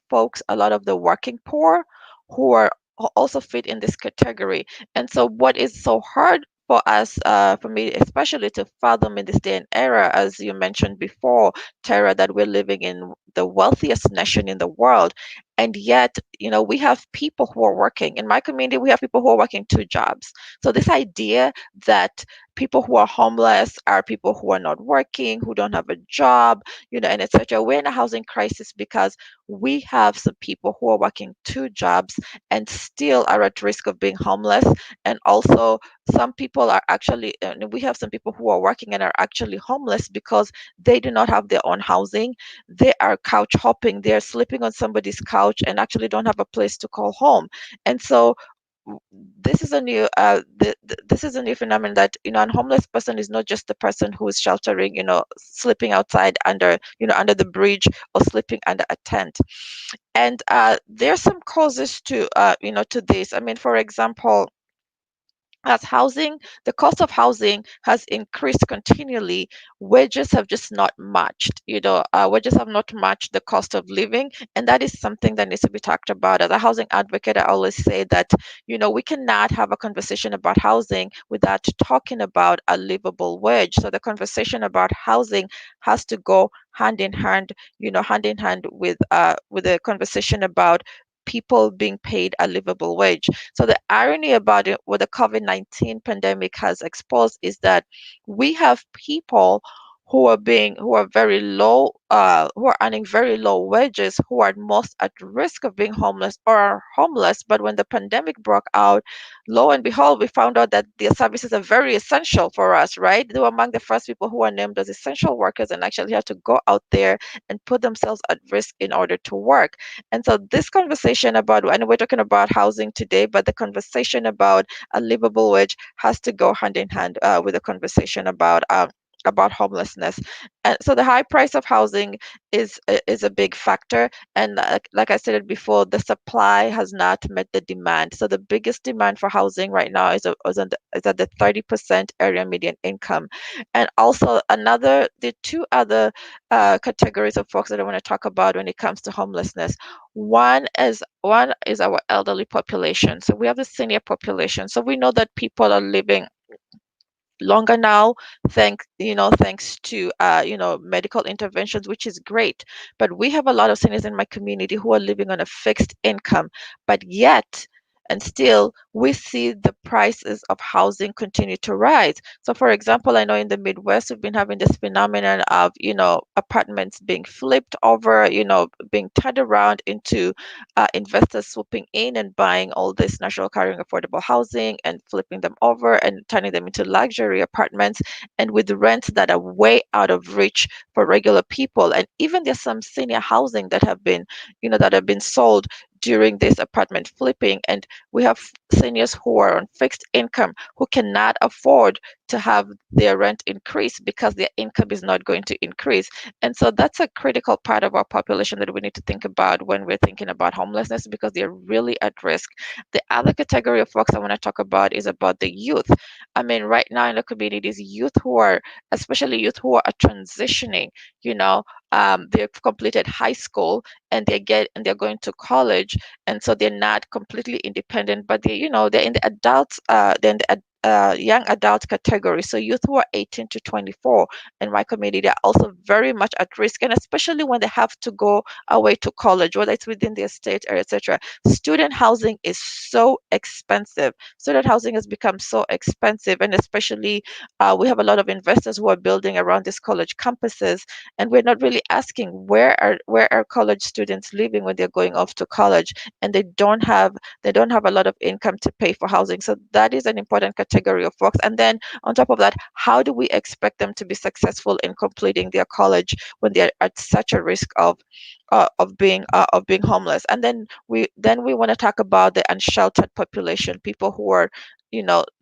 folks, a lot of the working poor, who are also fit in this category. And so what is so hard for us, for me especially, to fathom in this day and era, as you mentioned before, Tara, that we're living in the wealthiest nation in the world, and yet we have people who are working. In my community, we have people who are working two jobs. So this idea that people who are homeless are people who are not working, who don't have a job, and etc. We're in a housing crisis because we have some people who are working two jobs and still are at risk of being homeless. And also, we have some people who are working and are actually homeless because they do not have their own housing. They are couch hopping, they're sleeping on somebody's couch and actually don't have a place to call home. And so this is a new this is a new phenomenon, that a homeless person is not just the person who is sheltering, sleeping outside under the bridge, or sleeping under a tent. And there are some causes to this. I mean, for example, as the cost of housing has increased continually, wages have just not matched. Wages have not matched the cost of living, and that is something that needs to be talked about. As a housing advocate, I always say that we cannot have a conversation about housing without talking about a livable wage. So the conversation about housing has to go hand in hand, with the conversation about people being paid a livable wage. So the irony about it, what the COVID-19 pandemic has exposed, is that we have people who are very low, who are earning very low wages, who are most at risk of being homeless or are homeless. But when the pandemic broke out, lo and behold, we found out that their services are very essential for us, right? They were among the first people who were named as essential workers and actually had to go out there and put themselves at risk in order to work. And so this conversation about, and we're talking about housing today, but the conversation about a livable wage has to go hand in hand with the conversation about about homelessness. And so the high price of housing is a big factor. And like I said before, the supply has not met the demand. So the biggest demand for housing right now is at the 30% area median income. And also the two other categories of folks that I want to talk about when it comes to homelessness. One is our elderly population. So we have the senior population. So we know that people are living longer now, thanks to medical interventions, which is great. But we have a lot of seniors in my community who are living on a fixed income, but yet and still we see the prices of housing continue to rise. So for example, I know in the Midwest we've been having this phenomenon of apartments being flipped over, being turned around into investors swooping in and buying all this national carrying affordable housing and flipping them over and turning them into luxury apartments, and with rents that are way out of reach for regular people. And even there's some senior housing that have been sold during this apartment flipping, and we have seniors who are on fixed income who cannot afford to have their rent increase because their income is not going to increase. And so that's a critical part of our population that we need to think about when we're thinking about homelessness, because they're really at risk. The other category of folks I want to talk about is about the youth. I mean, right now in the communities, especially youth who are transitioning, they've completed high school and they're going to college, and so they're not completely independent, but they're in the young adult category. So youth who are 18 to 24 in my community are also very much at risk, and especially when they have to go away to college, whether it's within their state or etc. Student housing is so expensive. Student housing has become so expensive, and especially we have a lot of investors who are building around these college campuses, and we're not really asking where are college students living when they're going off to college, and they don't have a lot of income to pay for housing. So that is an important category of folks. And then on top of that, how do we expect them to be successful in completing their college when they're at such a risk of being homeless? And then we want to talk about the unsheltered population, people who are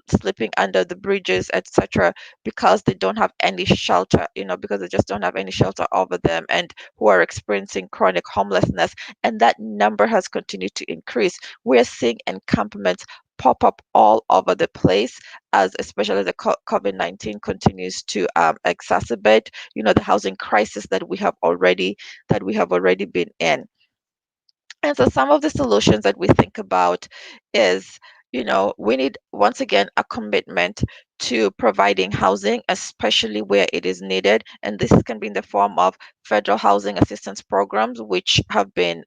sleeping under the bridges, etc., because they don't have any shelter, because they just don't have any shelter over them, and who are experiencing chronic homelessness. And that number has continued to increase. We're seeing encampments pop up all over the place, as especially the COVID-19 continues to exacerbate the housing crisis that we have already been in. And so some of the solutions that we think about is, we need, once again, a commitment to providing housing, especially where it is needed. And this can be in the form of federal housing assistance programs, which have been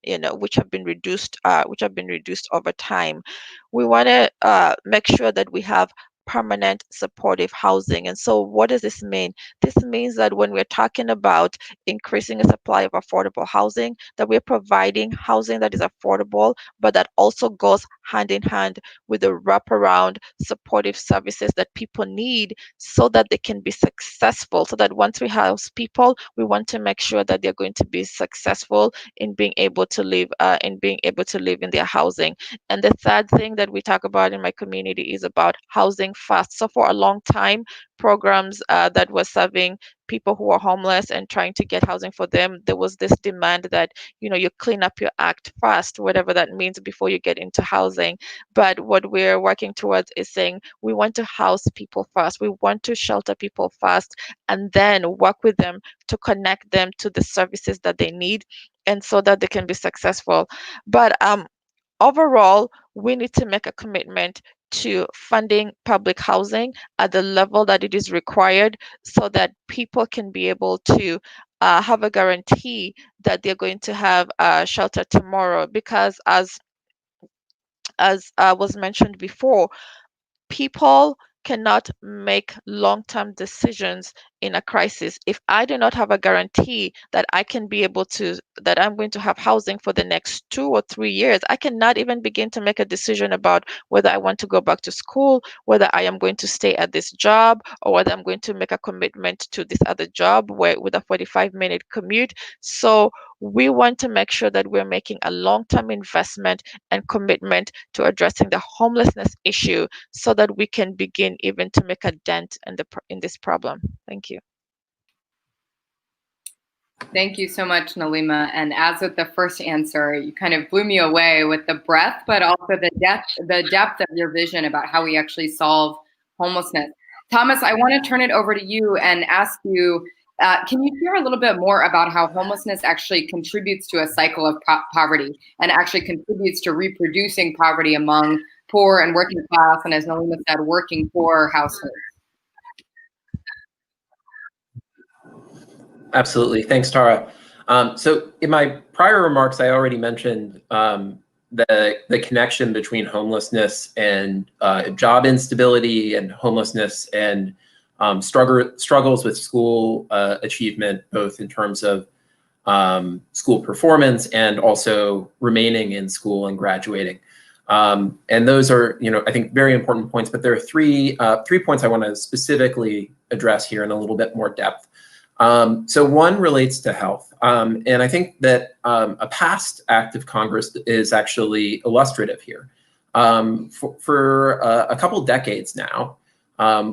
reduced over time. We want to make sure that we have permanent supportive housing. And so what does this mean? This means that when we're talking about increasing the supply of affordable housing, that we're providing housing that is affordable, but that also goes hand in hand with the wraparound supportive services that people need so that they can be successful. So that once we house people, we want to make sure that they're going to be successful in being able to live in their housing. And the third thing that we talk about in my community is about housing fast. So for a long time, programs that were serving people who are homeless and trying to get housing for them, there was this demand that you clean up your act fast, whatever that means, before you get into housing. But what we're working towards is saying we want to house people first, we want to shelter people first, and then work with them to connect them to the services that they need, and so that they can be successful. But overall, we need to make a commitment to funding public housing at the level that it is required, so that people can be able to have a guarantee that they're going to have shelter tomorrow. Because as was mentioned before, people cannot make long-term decisions in a crisis. If I do not have a guarantee that I'm going to have housing for the next 2 or 3 years, I cannot even begin to make a decision about whether I want to go back to school, whether I am going to stay at this job, or whether I'm going to make a commitment to this other job with a 45-minute commute. So we want to make sure that we're making a long-term investment and commitment to addressing the homelessness issue, so that we can begin even to make a dent in this problem. Thank you. Thank you so much, Nelima. And as with the first answer, you kind of blew me away with the breadth, but also the depth of your vision about how we actually solve homelessness. Thomas, I want to turn it over to you and ask you, can you share a little bit more about how homelessness actually contributes to a cycle of poverty and actually contributes to reproducing poverty among poor and working class, and as Nelima said, working poor households? Absolutely. Thanks, Tara. So in my prior remarks, I already mentioned the connection between homelessness and job instability, and homelessness and struggles with school achievement, both in terms of school performance and also remaining in school and graduating. And those are, I think, very important points. But there are three points I want to specifically address here in a little bit more depth. So one relates to health. And I think that a past act of Congress is actually illustrative here. For a couple decades now,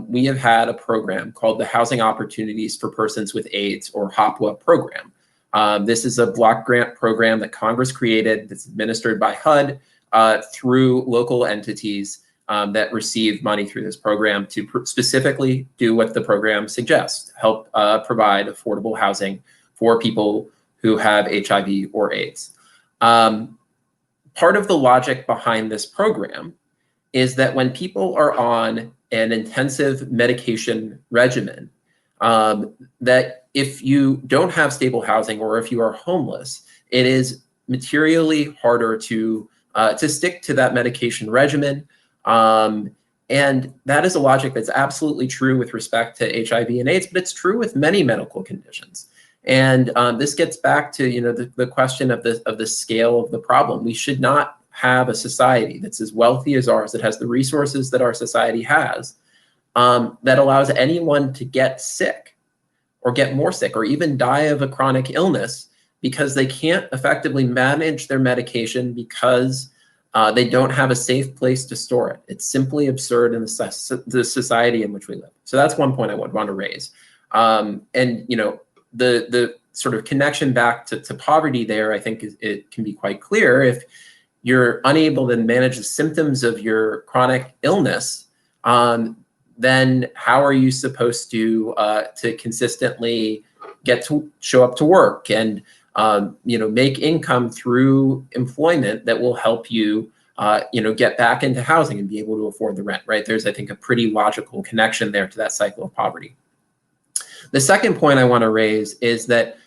we have had a program called the Housing Opportunities for Persons with AIDS, or HOPWA program. This is a block grant program that Congress created that's administered by HUD through local entities that receive money through this program to specifically do what the program suggests: help provide affordable housing for people who have HIV or AIDS. Part of the logic behind this program is that when people are on an intensive medication regimen, that if you don't have stable housing or if you are homeless, it is materially harder to stick to that medication regimen. And that is a logic that's absolutely true with respect to HIV and AIDS, but it's true with many medical conditions. And this gets back to the question of the scale of the problem. We should not have a society that's as wealthy as ours, that has the resources that our society has, that allows anyone to get sick or get more sick or even die of a chronic illness because they can't effectively manage their medication because they don't have a safe place to store it. It's simply absurd in the society in which we live. So that's one point I would want to raise. And the sort of connection back to poverty there, I think it can be quite clear. If you're unable to manage the symptoms of your chronic illness, then how are you supposed to consistently get to show up to work and make income through employment that will help you, get back into housing and be able to afford the rent, right? There's, I think, a pretty logical connection there to that cycle of poverty. The second point I want to raise is that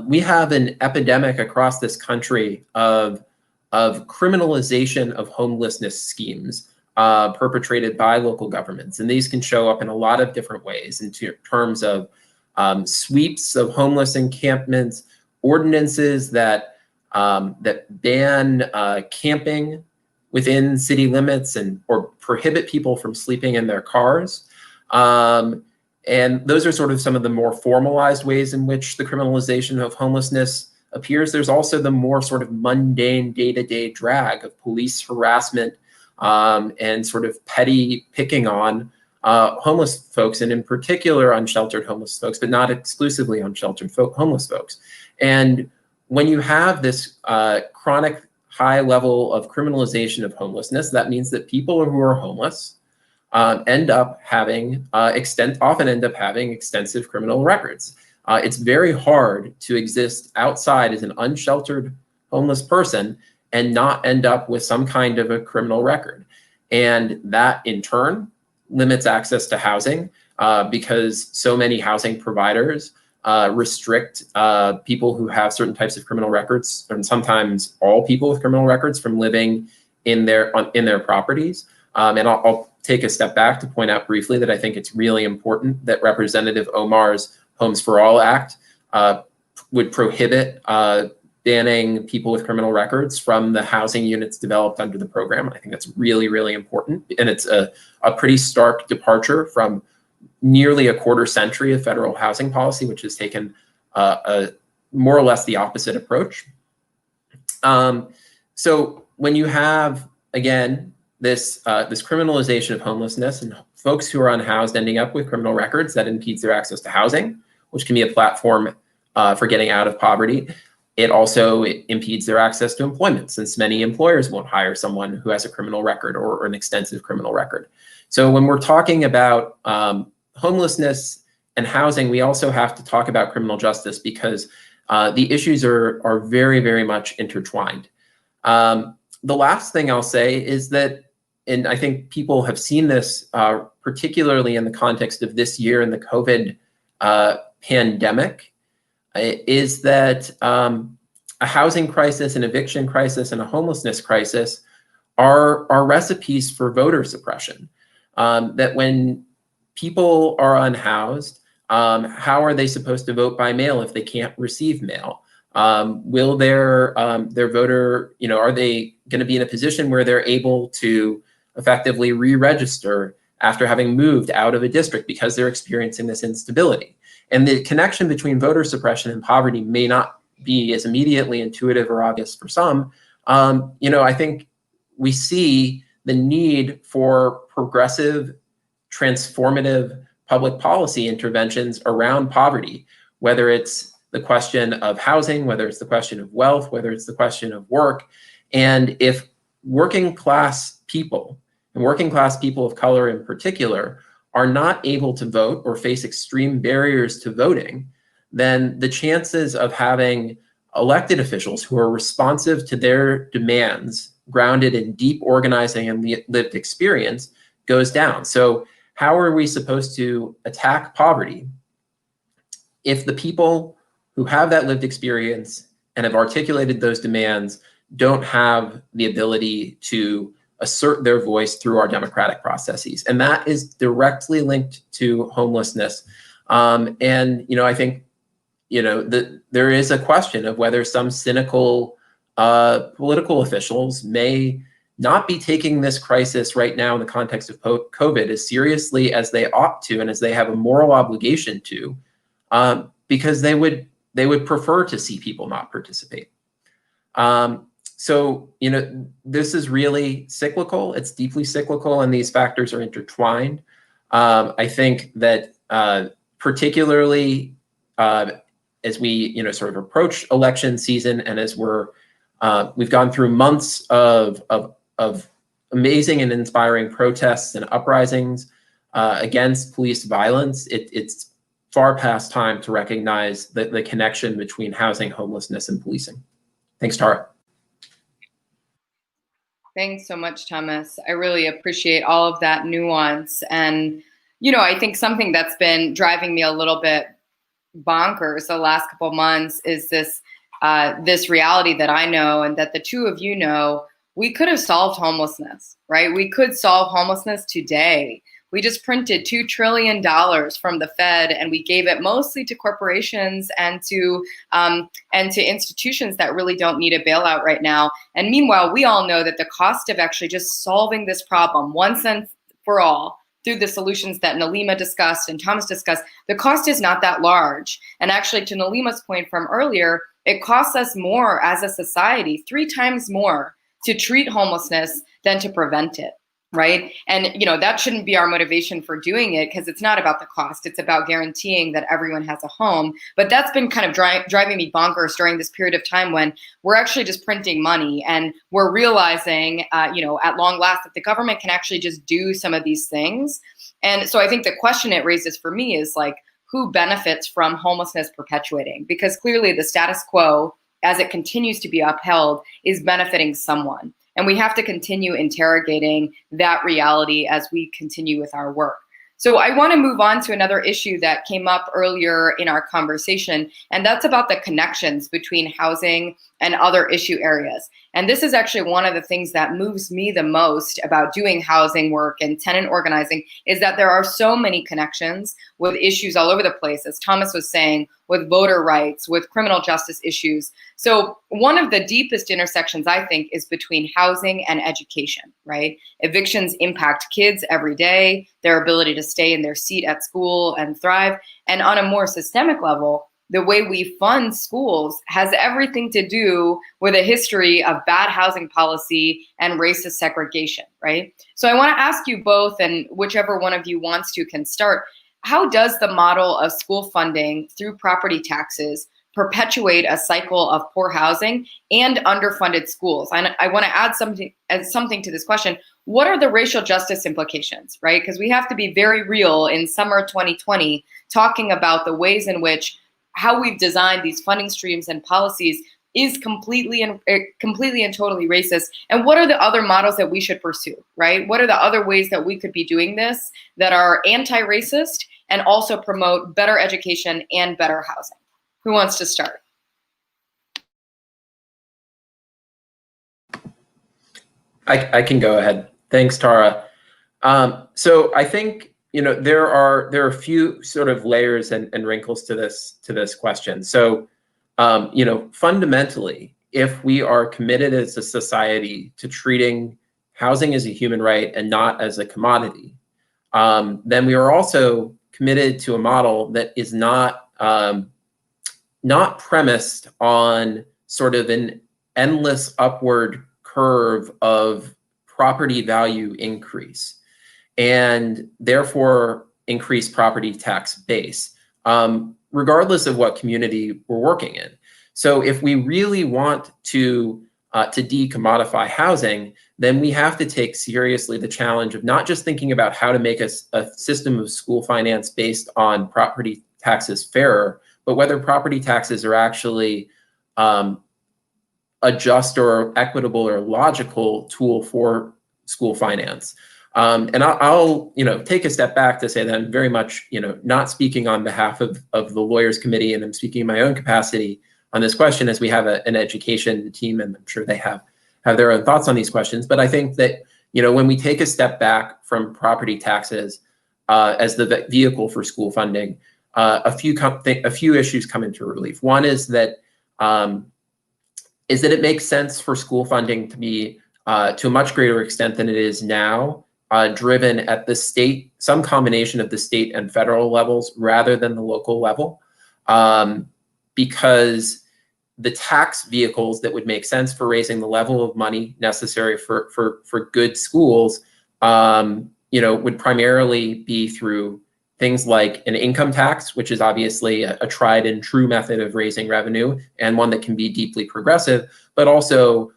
we have an epidemic across this country of criminalization of homelessness schemes perpetrated by local governments. And these can show up in a lot of different ways in terms of sweeps of homeless encampments, ordinances that ban camping within city limits or prohibit people from sleeping in their cars. And those are sort of some of the more formalized ways in which the criminalization of homelessness appears. There's also the more sort of mundane day-to-day drag of police harassment and sort of petty picking on homeless folks, and in particular unsheltered homeless folks, but not exclusively unsheltered homeless folks. And when you have this chronic high level of criminalization of homelessness, that means that people who are homeless often end up having extensive criminal records. It's very hard to exist outside as an unsheltered homeless person and not end up with some kind of a criminal record. And that in turn limits access to housing because so many housing providers restrict people who have certain types of criminal records, and sometimes all people with criminal records, from living in their properties. And I'll take a step back to point out briefly that I think it's really important that Representative Omar's Homes for All Act would prohibit banning people with criminal records from the housing units developed under the program. I think that's really, really important. And it's a pretty stark departure from nearly a quarter century of federal housing policy, which has taken more or less the opposite approach. So when you have, again, this criminalization of homelessness and folks who are unhoused ending up with criminal records, that impedes their access to housing, which can be a platform for getting out of poverty. It also impedes their access to employment, since many employers won't hire someone who has a criminal record or an extensive criminal record. So when we're talking about homelessness and housing, we also have to talk about criminal justice, because the issues are very, very much intertwined. The last thing I'll say is that, and I think people have seen this, particularly in the context of this year and the COVID pandemic, is that a housing crisis, an eviction crisis, and a homelessness crisis are recipes for voter suppression. That when people are unhoused, how are they supposed to vote by mail if they can't receive mail? Will their voter, are they going to be in a position where they're able to effectively re-register after having moved out of a district because they're experiencing this instability? And the connection between voter suppression and poverty may not be as immediately intuitive or obvious for some. I think we see the need for progressive, transformative public policy interventions around poverty, whether it's the question of housing, whether it's the question of wealth, whether it's the question of work. And if working class people, and working class people of color in particular, are not able to vote or face extreme barriers to voting, then the chances of having elected officials who are responsive to their demands, grounded in deep organizing and lived experience, goes down. So how are we supposed to attack poverty if the people who have that lived experience and have articulated those demands don't have the ability to assert their voice through our democratic processes? And that is directly linked to homelessness. I think, there is a question of whether some cynical political officials may not be taking this crisis right now in the context of COVID as seriously as they ought to, and as they have a moral obligation to, because they would prefer to see people not participate. So, this is really cyclical. It's deeply cyclical, and these factors are intertwined. I think that particularly as we, sort of approach election season, and as we've gone through months of amazing and inspiring protests and uprisings against police violence, it's far past time to recognize the connection between housing, homelessness, and policing. Thanks, Tara. Thanks so much, Thomas. I really appreciate all of that nuance. And, I think something that's been driving me a little bit bonkers the last couple of months is this reality that I know, and that the two of you know. We could have solved homelessness, right? We could solve homelessness today. We just printed $2 trillion from the Fed, and we gave it mostly to corporations and to institutions that really don't need a bailout right now. And meanwhile, we all know that the cost of actually just solving this problem once and for all through the solutions that Nelima discussed and Thomas discussed, the cost is not that large. And actually, to Nalima's point from earlier, it costs us more as a society, 3 times more, to treat homelessness than to prevent it, right? And that shouldn't be our motivation for doing it, because it's not about the cost. It's about guaranteeing that everyone has a home. But that's been kind of driving me bonkers during this period of time when we're actually just printing money, and we're realizing, at long last, that the government can actually just do some of these things. And so I think the question it raises for me is who benefits from homelessness perpetuating? Because clearly the status quo, as it continues to be upheld, is benefiting someone. And we have to continue interrogating that reality as we continue with our work. So I want to move on to another issue that came up earlier in our conversation, and that's about the connections between housing and other issue areas. And this is actually one of the things that moves me the most about doing housing work and tenant organizing, is that there are so many connections with issues all over the place, as Thomas was saying, with voter rights, with criminal justice issues. So one of the deepest intersections, I think, is between housing and education, right? Evictions impact kids every day, their ability to stay in their seat at school and thrive. And on a more systemic level, the way we fund schools has everything to do with a history of bad housing policy and racist segregation, right? So I want to ask you both, and whichever one of you wants to can start, how does the model of school funding through property taxes perpetuate a cycle of poor housing and underfunded schools. And I want to add something to this question. What are the racial justice implications, right? Because we have to be very real in summer 2020, talking about the ways in which how we've designed these funding streams and policies is completely and totally racist. And what are the other models that we should pursue, right? What are the other ways that we could be doing this that are anti-racist and also promote better education and better housing? Who wants to start? I can go ahead. Thanks, Tara. So I think, there are a few sort of layers and wrinkles to this question. So, fundamentally, if we are committed as a society to treating housing as a human right and not as a commodity, then we are also committed to a model that is not premised on sort of an endless upward curve of property value increase and therefore increased property tax base, regardless of what community we're working in. So if we really want to decommodify housing, then we have to take seriously the challenge of not just thinking about how to make a system of school finance based on property taxes fairer, but whether property taxes are actually a just or equitable or logical tool for school finance. And I'll take a step back to say that I'm very much not speaking on behalf of the Lawyers Committee, and I'm speaking in my own capacity on this question, as we have an education team, and I'm sure they have their own thoughts on these questions. But I think that when we take a step back from property taxes as the vehicle for school funding, a few issues come into relief. One is that it makes sense for school funding to be to a much greater extent than it is now driven at the state, some combination of the state and federal levels rather than the local level, because the tax vehicles that would make sense for raising the level of money necessary for good schools, would primarily be through things like an income tax, which is obviously a tried and true method of raising revenue and one that can be deeply progressive, but also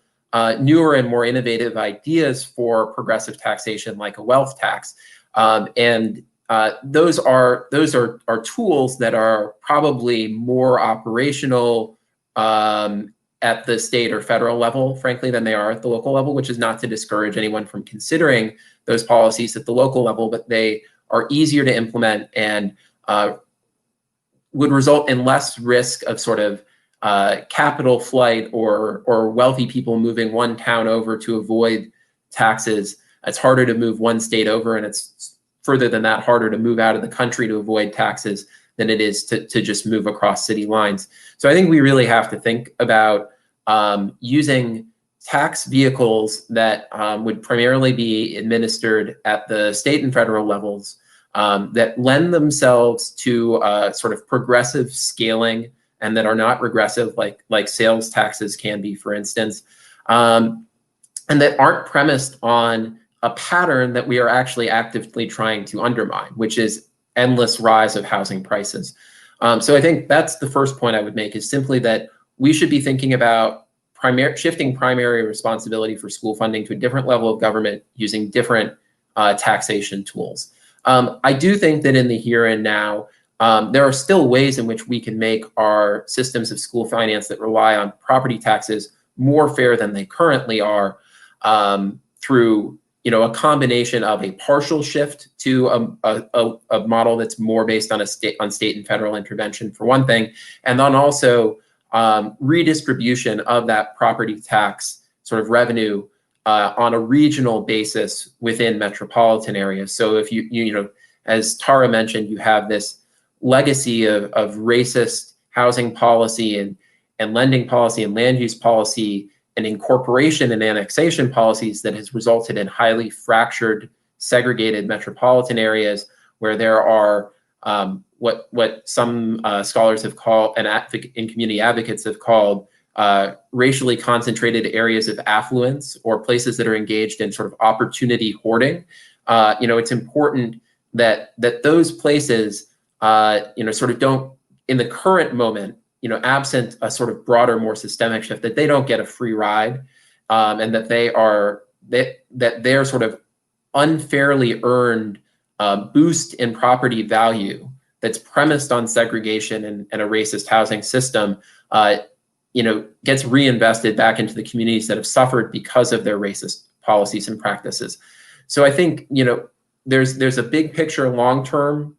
newer and more innovative ideas for progressive taxation, like a wealth tax. Those are tools that are probably more operational at the state or federal level, frankly, than they are at the local level, which is not to discourage anyone from considering those policies at the local level, but they are easier to implement and would result in less risk of sort of capital flight or wealthy people moving one town over to avoid taxes. It's harder to move one state over, and it's further than that, harder to move out of the country to avoid taxes than it is to just move across city lines. So I think we really have to think about using tax vehicles that would primarily be administered at the state and federal levels that lend themselves to sort of progressive scaling and that are not regressive, like sales taxes can be, for instance, and that aren't premised on a pattern that we are actually actively trying to undermine, which is endless rise of housing prices. So I think that's the first point I would make, is simply that we should be thinking about shifting primary responsibility for school funding to a different level of government using different taxation tools. I do think that in the here and now, there are still ways in which we can make our systems of school finance that rely on property taxes more fair than they currently are, through a combination of a partial shift to a model that's more based on state and federal intervention, for one thing, and then also redistribution of that property tax sort of revenue on a regional basis within metropolitan areas. So if you as Tara mentioned, you have this legacy of racist housing policy and lending policy and land use policy and incorporation and annexation policies that has resulted in highly fractured, segregated metropolitan areas where there are what some scholars have called and community advocates have called racially concentrated areas of affluence, or places that are engaged in sort of opportunity hoarding. It's important that those places sort of don't, in the current moment, absent a sort of broader, more systemic shift, that they don't get a free ride, and that their sort of unfairly earned boost in property value that's premised on segregation and a racist housing system, gets reinvested back into the communities that have suffered because of their racist policies and practices. So I think, there's a big picture, long-term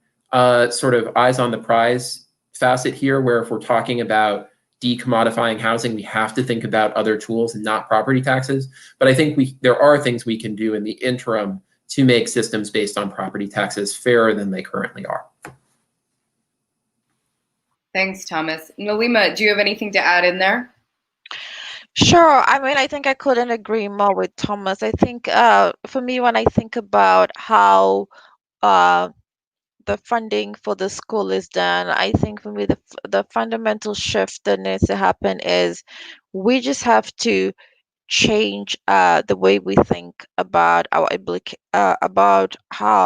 sort of eyes on the prize facet here, where if we're talking about decommodifying housing, we have to think about other tools and not property taxes. But I think there are things we can do in the interim to make systems based on property taxes fairer than they currently are. Thanks, Thomas. Nelima, do you have anything to add in there? Sure. I mean, I think I couldn't agree more with Thomas. I think for me, when I think about how the funding for the school is done, I think for me the fundamental shift that needs to happen is we just have to change the way we think about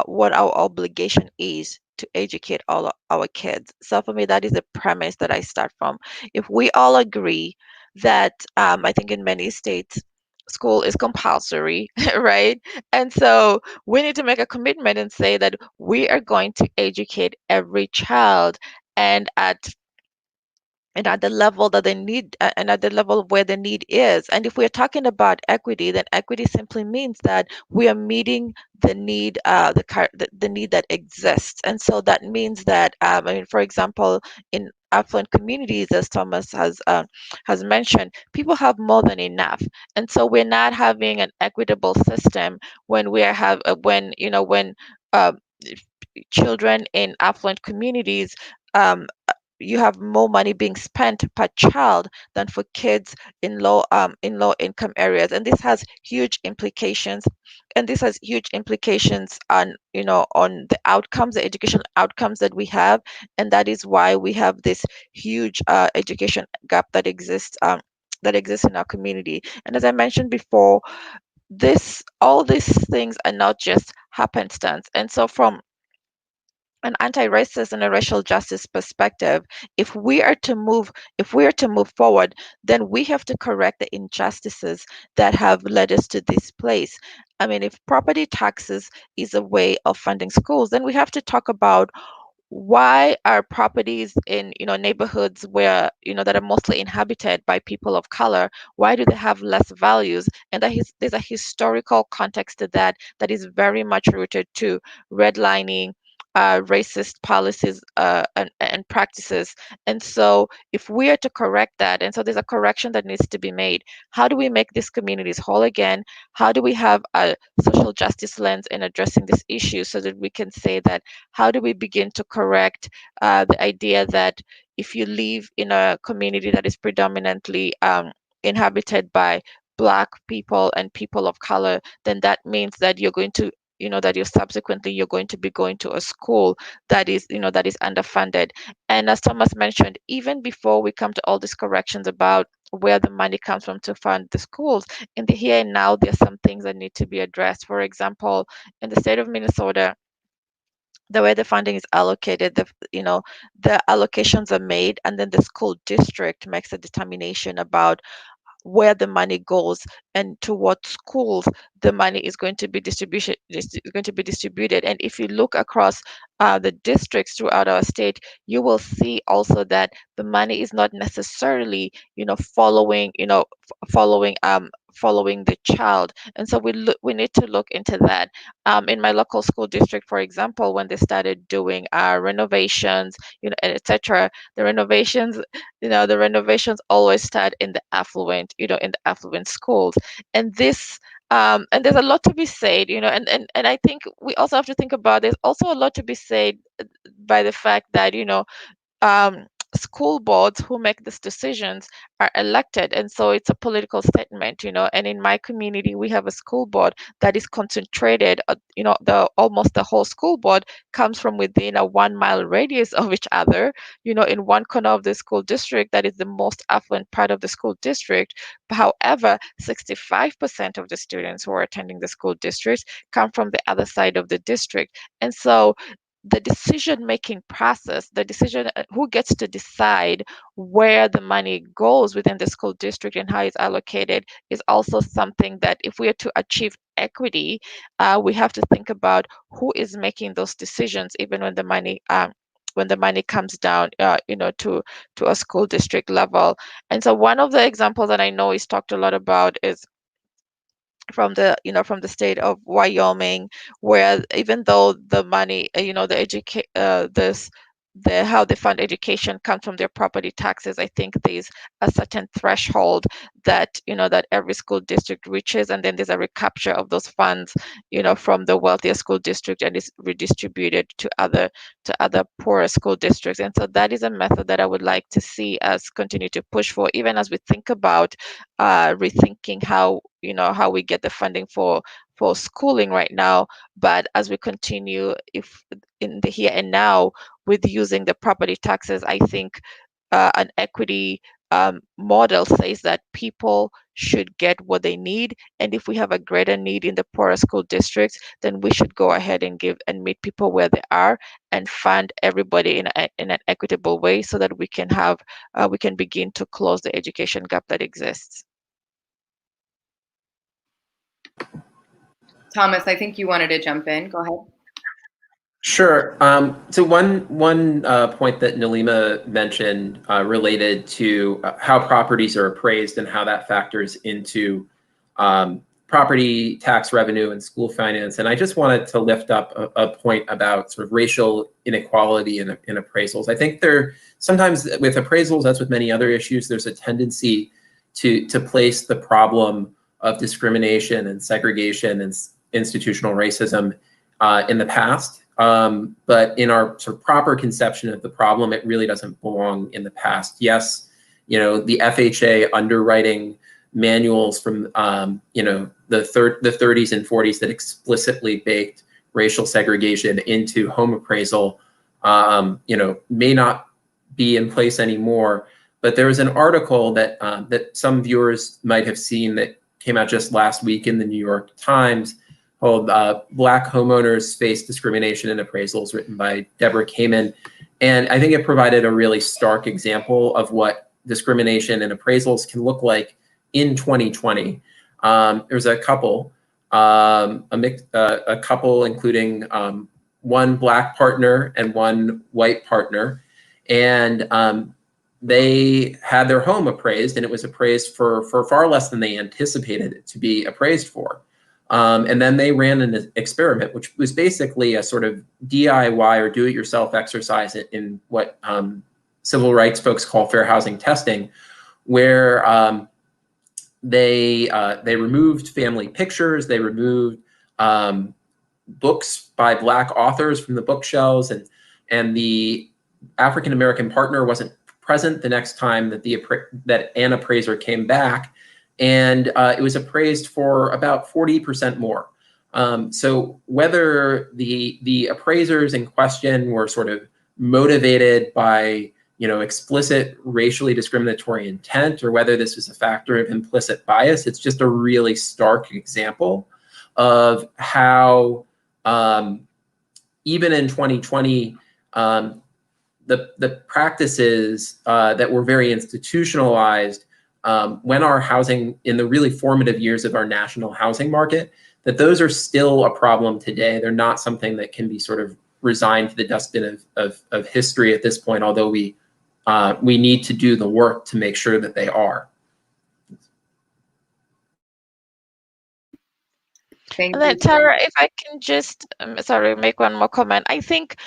what our obligation is to educate all our kids. So for me, that is the premise that I start from. If we all agree that I think in many states school is compulsory, right? And so we need to make a commitment and say that we are going to educate every child, and at the level that they need, and at the level where the need is. And if we're talking about equity, then equity simply means that we are meeting the need, the need that exists. And so that means that for example, in affluent communities, as Thomas has mentioned, people have more than enough. And so we're not having an equitable system when we have when uh, children in affluent communities, you have more money being spent per child than for kids in low income areas. And this has huge implications, on on the outcomes, the educational outcomes that we have. And that is why we have this huge education gap that exists in our community. And as I mentioned before, all these things are not just happenstance. And so from an anti-racist and a racial justice perspective, if we are to move forward, then we have to correct the injustices that have led us to this place. I mean, if property taxes is a way of funding schools, then we have to talk about why are properties in neighborhoods where that are mostly inhabited by people of color, why do they have less values? And there's a historical context to that is very much rooted to redlining, racist policies and practices. And so if we are to correct that, and so there's a correction that needs to be made, how do we make these communities whole again? How do we have a social justice lens in addressing this issue, so that we can say that, how do we begin to correct the idea that if you live in a community that is predominantly inhabited by Black people and people of color, then that means that you're going to that you're going to be going to a school that is underfunded. And as Thomas mentioned, even before we come to all these corrections about where the money comes from to fund the schools, in the here and now, there's some things that need to be addressed. For example, in the state of Minnesota, the way the funding is allocated, the allocations are made, and then the school district makes a determination about where the money goes and to what schools the money is going to be distributed. And if you look across the districts throughout our state, you will see also that the money is not necessarily following the child. And so we need to look into that. In my local school district, for example, when they started doing renovations, etc., the renovations always start in the affluent schools. And this and there's a lot to be said, and I think we also have to think about, there's also a lot to be said by the fact that um, school boards who make these decisions are elected, and so it's a political statement. And in my community, we have a school board that is concentrated, almost the whole school board comes from within a 1 mile radius of each other, in one corner of the school district that is the most affluent part of the school district. However, 65% of the students who are attending the school districts come from the other side of the district. And so the decision-making process, the decision who gets to decide where the money goes within the school district and how it's allocated is also something that if we are to achieve equity, we have to think about who is making those decisions, even when the money comes down, to a school district level. And so one of the examples that I know is talked a lot about is from the state of Wyoming, where even though the money, the how they fund education comes from their property taxes, I think there's a certain threshold that that every school district reaches, and then there's a recapture of those funds, from the wealthier school district, and is redistributed to other poorer school districts. And so that is a method that I would like to see us continue to push for, even as we think about rethinking how we get the funding for schooling right now. But as we continue, if in the here and now, with using the property taxes, I think an equity model says that people should get what they need, and if we have a greater need in the poorer school districts, then we should go ahead and give and meet people where they are and fund everybody in an equitable way, so that we can begin to close the education gap that exists. Thomas, I think you wanted to jump in. Go ahead. Sure. So one point that Nelima mentioned related to how properties are appraised and how that factors into property tax revenue and school finance. And I just wanted to lift up a point about sort of racial inequality in appraisals. I think sometimes with appraisals, as with many other issues, there's a tendency to place the problem of discrimination and segregation and institutional racism in the past. But in our sort of proper conception of the problem, it really doesn't belong in the past. Yes, the FHA underwriting manuals from the 30s and 40s that explicitly baked racial segregation into home appraisal, may not be in place anymore. But there was an article that some viewers might have seen that came out just last week in the New York Times, called Black Homeowners Face Discrimination in Appraisals, written by Deborah Kamen. And I think it provided a really stark example of what discrimination in appraisals can look like in 2020. There's a couple, a couple including one Black partner and one white partner. And they had their home appraised, and it was appraised for far less than they anticipated it to be appraised for. And then they ran an experiment, which was basically a sort of DIY or do-it-yourself exercise in what civil rights folks call fair housing testing, where they removed family pictures, they removed books by Black authors from the bookshelves, and the African American partner wasn't present the next time that an appraiser came back. And it was appraised for about 40% more. So whether the appraisers in question were sort of motivated by explicit racially discriminatory intent, or whether this was a factor of implicit bias, it's just a really stark example of how even in 2020, the practices that were very institutionalized when our housing, in the really formative years of our national housing market, that those are still a problem today. They're not something that can be sort of resigned to the dustbin of history at this point, although we need to do the work to make sure that they are. Thank And then, you. Tara, if I can just make one more comment. I think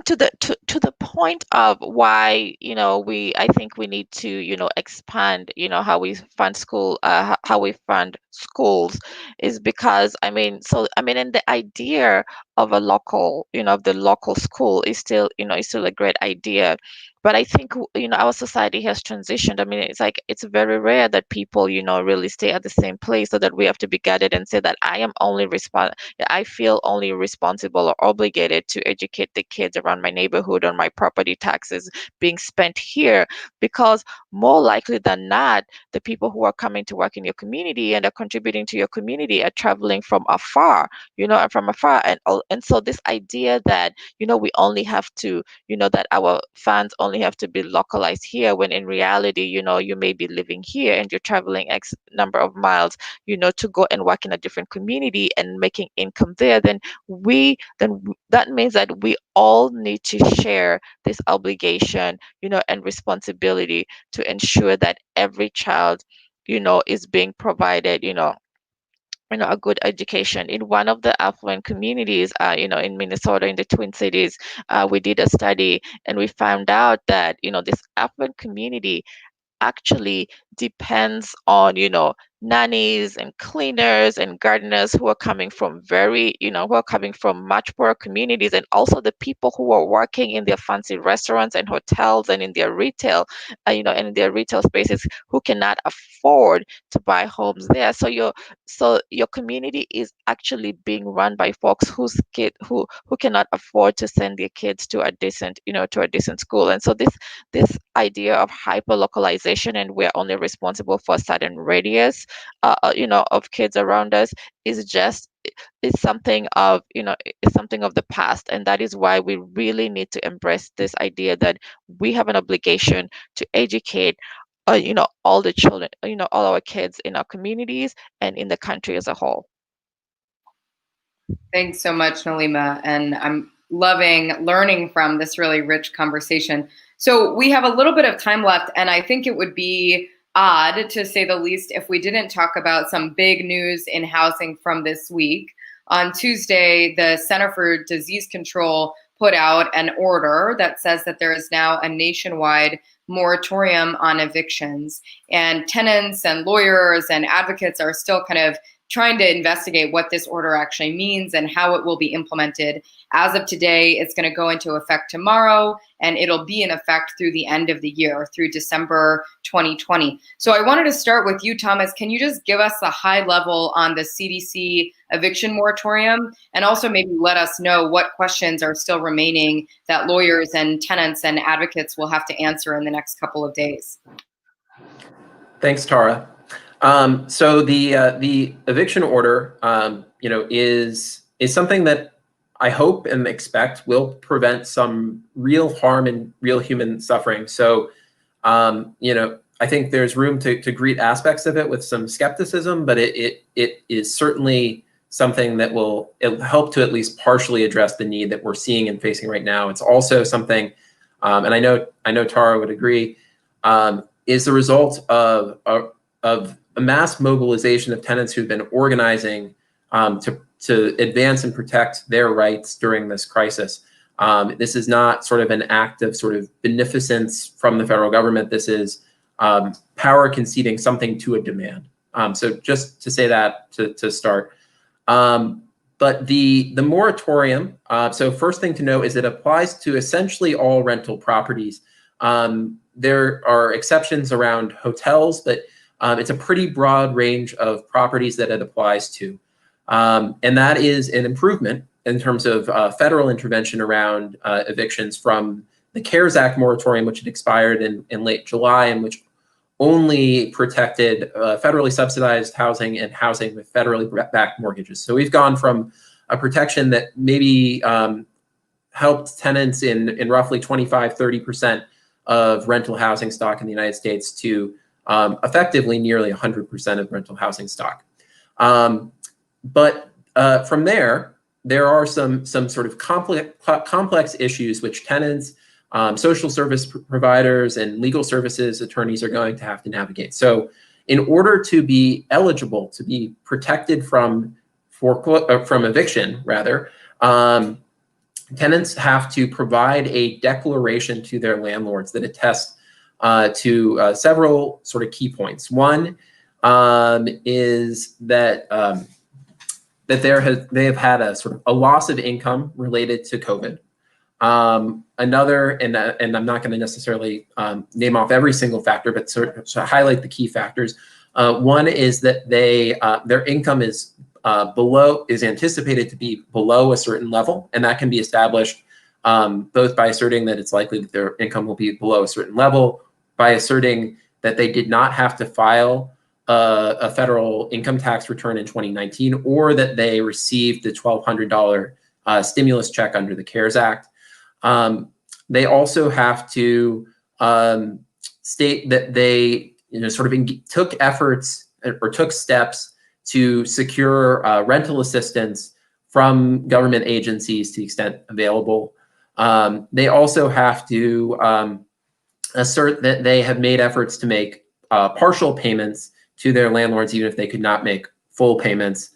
to the point of why I think we need to expand how we fund how we fund schools, is because in the idea of a local of the local school is still a great idea, But I think, our society has transitioned. I mean, it's like, it's very rare that people, really stay at the same place, so that we have to be guided and say that I feel only responsible or obligated to educate the kids around my neighborhood on my property taxes being spent here, because more likely than not, the people who are coming to work in your community and are contributing to your community are traveling from afar, and so this idea that, we only have to, that our funds only have to be localized here, when in reality, you may be living here and you're traveling X number of miles, to go and work in a different community and making income there, then that means that we all need to share this obligation, and responsibility to ensure that every child, is being provided, a good education. In one of the affluent communities, in Minnesota, in the Twin Cities, we did a study, and we found out that, this affluent community actually depends on, nannies and cleaners and gardeners who are coming from much poorer communities, and also the people who are working in their fancy restaurants and hotels and in their retail, and in their retail spaces, who cannot afford to buy homes there. So your community is actually being run by folks who cannot afford to send their kids to a decent school. And so this idea of hyper localization, and we're only responsible for a certain radius, of kids around us, is something of the past. And that is why we really need to embrace this idea that we have an obligation to educate, all the children, all our kids in our communities and in the country as a whole. Thanks so much, Nelima. And I'm loving learning from this really rich conversation. So we have a little bit of time left, and I think it would be odd, to say the least, if we didn't talk about some big news in housing from this week. On Tuesday, the Center for Disease Control put out an order that says that there is now a nationwide moratorium on evictions, and tenants and lawyers and advocates are still kind of trying to investigate what this order actually means and how it will be implemented. As of today, it's going to go into effect tomorrow, and it'll be in effect through the end of the year, through December 2020. So I wanted to start with you, Thomas. Can you just give us a high level on the CDC eviction moratorium, and also maybe let us know what questions are still remaining that lawyers and tenants and advocates will have to answer in the next couple of days? Thanks, Tara. So the eviction order, is something that I hope and expect will prevent some real harm and real human suffering. So, I think there's room to greet aspects of it with some skepticism, but it is certainly something that will help to at least partially address the need that we're seeing and facing right now. It's also something, and I know Tara would agree, is the result of a mass mobilization of tenants who've been organizing to advance and protect their rights during this crisis. This is not sort of an act of sort of beneficence from the federal government. This is power conceding something to a demand. So just to say that to start. But the moratorium, so first thing to know is it applies to essentially all rental properties. There are exceptions around hotels, but it's a pretty broad range of properties that it applies to. And that is an improvement in terms of federal intervention around evictions from the CARES Act moratorium, which had expired in late July, and which only protected federally subsidized housing and housing with federally backed mortgages. So we've gone from a protection that maybe helped tenants in roughly 25–30% of rental housing stock in the United States to effectively nearly 100% of rental housing stock. But from there are some sort of complex issues which tenants, social service providers, and legal services attorneys are going to have to navigate. So in order to be eligible to be protected from eviction, rather, tenants have to provide a declaration to their landlords that attests to several sort of key points. One is that they have had a sort of a loss of income related to COVID. Another, and I'm not going to necessarily name off every single factor, but sort of highlight the key factors. One is that their income is anticipated to be below a certain level, and that can be established both by asserting that it's likely that their income will be below a certain level, by asserting that they did not have to file a federal income tax return in 2019, or that they received the $1,200 stimulus check under the CARES Act. They also have to state that they, took efforts or took steps to secure rental assistance from government agencies to the extent available. They also have to assert that they have made efforts to make partial payments to their landlords, even if they could not make full payments.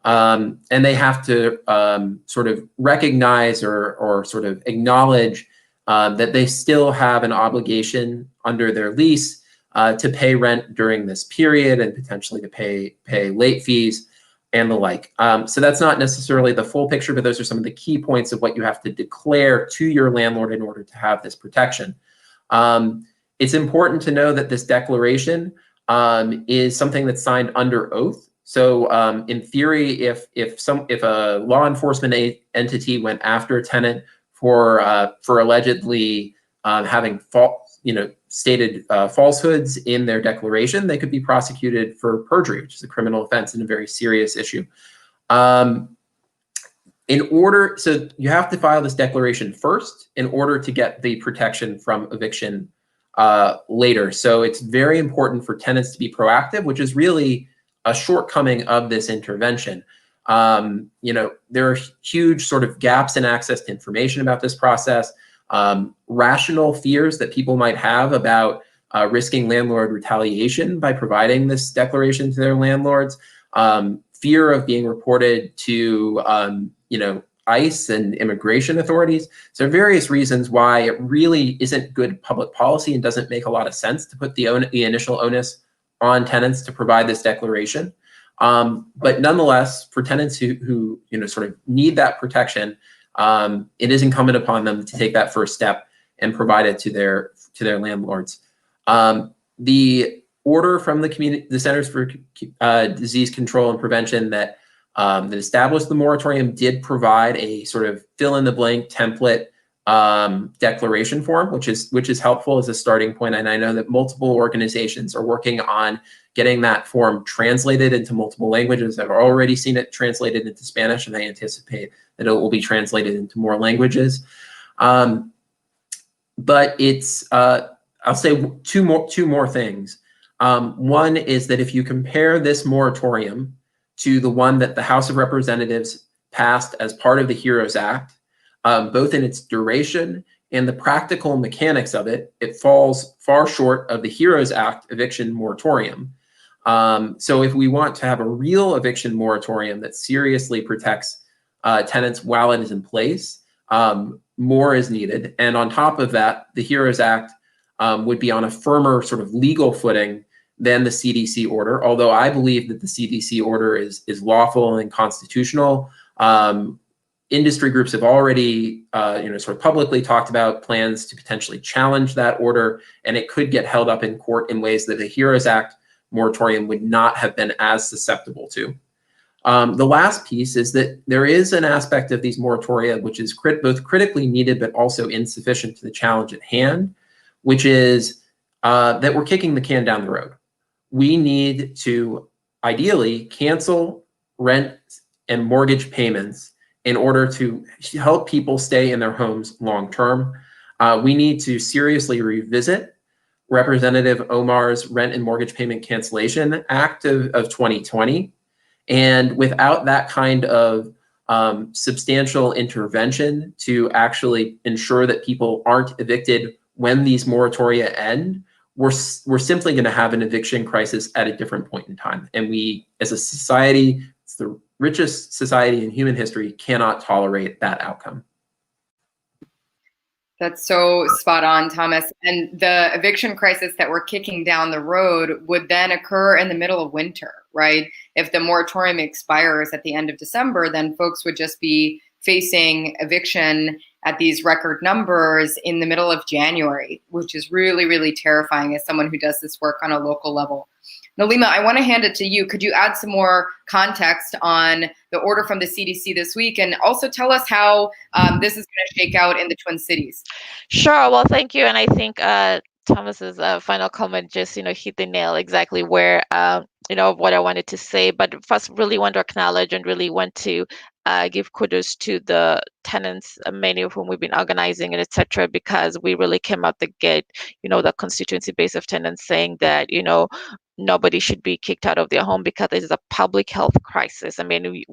And they have to sort of recognize or sort of acknowledge that they still have an obligation under their lease to pay rent during this period, and potentially to pay late fees and the like. So that's not necessarily the full picture, but those are some of the key points of what you have to declare to your landlord in order to have this protection. It's important to know that this declaration is something that's signed under oath. So in theory, if a law enforcement entity went after a tenant for allegedly having stated falsehoods in their declaration, they could be prosecuted for perjury, which is a criminal offense and a very serious issue. So you have to file this declaration first in order to get the protection from eviction later. So it's very important for tenants to be proactive, which is really a shortcoming of this intervention. There are huge sort of gaps in access to information about this process, rational fears that people might have about risking landlord retaliation by providing this declaration to their landlords, fear of being reported to, ICE and immigration authorities. So there are various reasons why it really isn't good public policy and doesn't make a lot of sense to put the initial onus on tenants to provide this declaration. But nonetheless, for tenants who sort of need that protection, it is incumbent upon them to take that first step and provide it to their landlords. The order from the Centers for Disease Control and Prevention that established the moratorium did provide a sort of fill-in-the-blank template declaration form, which is helpful as a starting point. And I know that multiple organizations are working on getting that form translated into multiple languages. I've already seen it translated into Spanish, and I anticipate that it will be translated into more languages. But it's, I'll say two more things. One is that if you compare this moratorium to the one that the House of Representatives passed as part of the HEROES Act, both in its duration and the practical mechanics of it, it falls far short of the HEROES Act eviction moratorium. So if we want to have a real eviction moratorium that seriously protects tenants while it is in place, more is needed. And on top of that, the HEROES Act would be on a firmer sort of legal footing than the CDC order, although I believe that the CDC order is lawful and constitutional. Industry groups have already, sort of publicly talked about plans to potentially challenge that order, and it could get held up in court in ways that the HEROES Act moratorium would not have been as susceptible to. The last piece is that there is an aspect of these moratoria which is both critically needed but also insufficient to the challenge at hand, which is that we're kicking the can down the road. We need to ideally cancel rent and mortgage payments in order to help people stay in their homes long term. We need to seriously revisit Representative Omar's Rent and Mortgage Payment Cancellation Act of 2020. And without that kind of substantial intervention to actually ensure that people aren't evicted when these moratoria end, we're simply going to have an eviction crisis at a different point in time. And we, as a society, it's the richest society in human history, cannot tolerate that outcome. That's so spot on, Thomas. And the eviction crisis that we're kicking down the road would then occur in the middle of winter, right? If the moratorium expires at the end of December, then folks would just be facing eviction at these record numbers in the middle of January, which is really, really terrifying as someone who does this work on a local level. Nelima, I want to hand it to you. Could you add some more context on the order from the CDC this week, and also tell us how this is going to shake out in the Twin Cities? Sure. Well, thank you. And I think Thomas's final comment just, hit the nail exactly where, what I wanted to say. But first, really want to acknowledge and really want to give kudos to the tenants, many of whom we've been organizing and etc., because we really came out the gate, the constituency base of tenants saying that, nobody should be kicked out of their home because it is a public health crisis. I mean,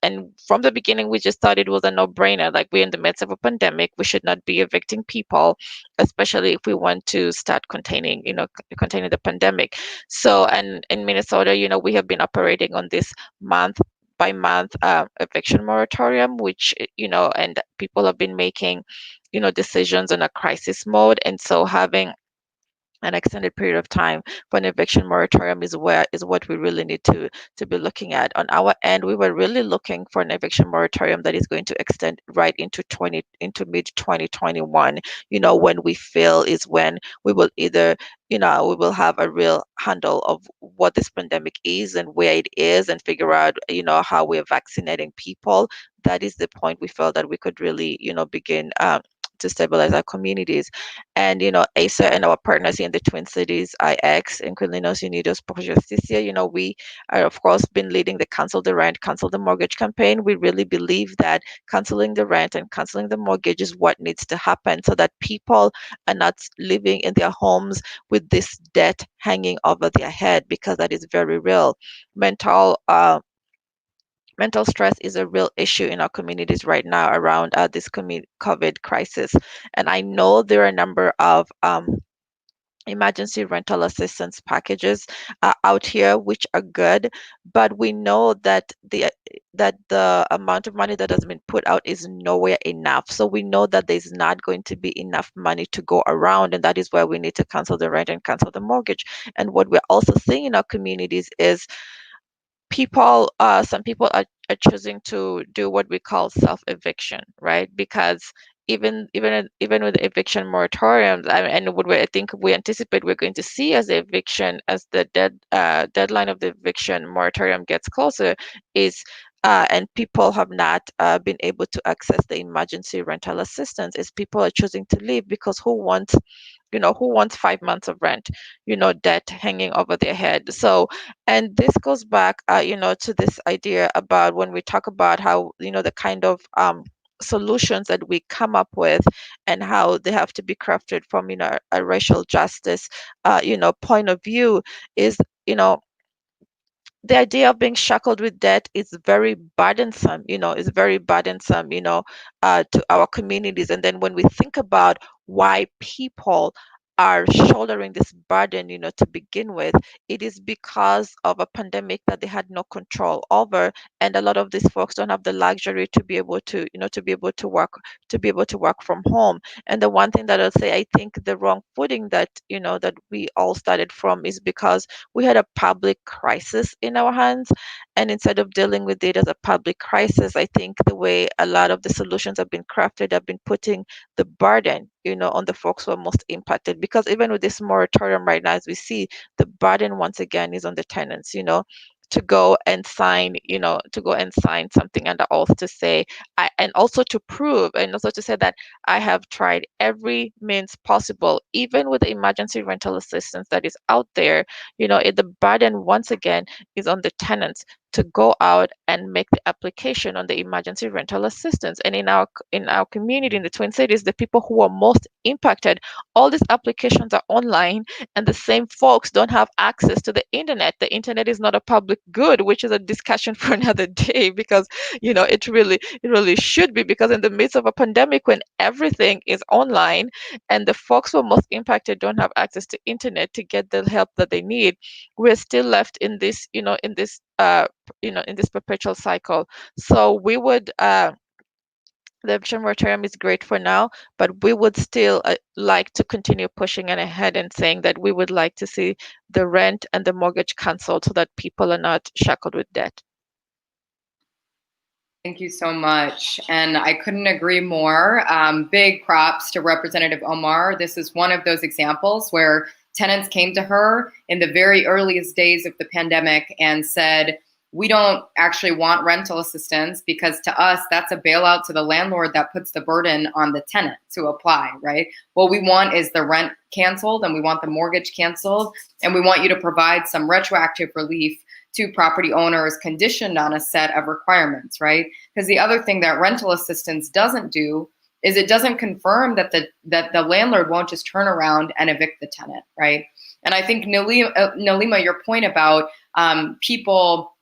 and from the beginning, we just thought it was a no-brainer. Like, we're in the midst of a pandemic. We should not be evicting people, especially if we want to start containing the pandemic. So, and in Minnesota, we have been operating on this month by month eviction moratorium, which, and people have been making, decisions on a crisis mode. And so having an extended period of time for an eviction moratorium is what we really need to be looking at. On our end, we were really looking for an eviction moratorium that is going to extend right into mid 2021, when we feel is when we will either we will have a real handle of what this pandemic is and where it is, and figure out how we're vaccinating people. That is the point we felt that we could really begin to stabilize our communities. And ASA and our partners in the Twin Cities, IX, Inquilinos Unidos por Justicia, we are of course been leading the Cancel the Rent, Cancel the Mortgage campaign. We really believe that canceling the rent and canceling the mortgage is what needs to happen, so that people are not living in their homes with this debt hanging over their head, because that is very real. Mental stress is a real issue in our communities right now around this COVID crisis. And I know there are a number of emergency rental assistance packages out here, which are good, but we know that the amount of money that has been put out is nowhere enough. So we know that there's not going to be enough money to go around, and that is why we need to cancel the rent and cancel the mortgage. And what we're also seeing in our communities is some people are choosing to do what we call self-eviction, right? Because even with the eviction moratoriums, and what I think we anticipate we're going to see as the eviction, as the deadline of the eviction moratorium gets closer, is and people have not been able to access the emergency rental assistance, is people are choosing to leave, because who wants 5 months of rent, debt hanging over their head. So, and this goes back, to this idea about when we talk about how, the kind of solutions that we come up with and how they have to be crafted from, a racial justice, point of view, is, the idea of being shackled with debt is very burdensome, to our communities. And then when we think about why people are shouldering this burden, to begin with, it is because of a pandemic that they had no control over. And a lot of these folks don't have the luxury to be able to, work from home. And the one thing that I'll say, I think the wrong footing that, that we all started from is because we had a public crisis in our hands. And instead of dealing with it as a public crisis, I think the way a lot of the solutions have been crafted have been putting the burden, on the folks who are most impacted. Because even with this moratorium right now, as we see, the burden once again is on the tenants, to go and sign something under oath to say, and also to prove, and also to say that I have tried every means possible, even with the emergency rental assistance that is out there, the burden once again is on the tenants to go out and make the application on the emergency rental assistance. And in our community in the Twin Cities, the people who are most impacted, all these applications are online, and the same folks don't have access to the internet. The internet is not a public good, which is a discussion for another day, because it really should be, because in the midst of a pandemic, when everything is online and the folks who are most impacted don't have access to internet to get the help that they need, we're still left in this perpetual cycle. So we would the eviction moratorium is great for now, but we would still like to continue pushing it ahead and saying that we would like to see the rent and the mortgage canceled so that people are not shackled with debt. Thank you so much. And I couldn't agree more. Big props to Representative Omar. This is one of those examples where tenants came to her in the very earliest days of the pandemic and said, we don't actually want rental assistance because to us, that's a bailout to the landlord that puts the burden on the tenant to apply, right? What we want is the rent canceled and we want the mortgage canceled and we want you to provide some retroactive relief to property owners conditioned on a set of requirements, right? Because the other thing that rental assistance doesn't do is it doesn't confirm that the landlord won't just turn around and evict the tenant, right? And I think Nelima, your point about people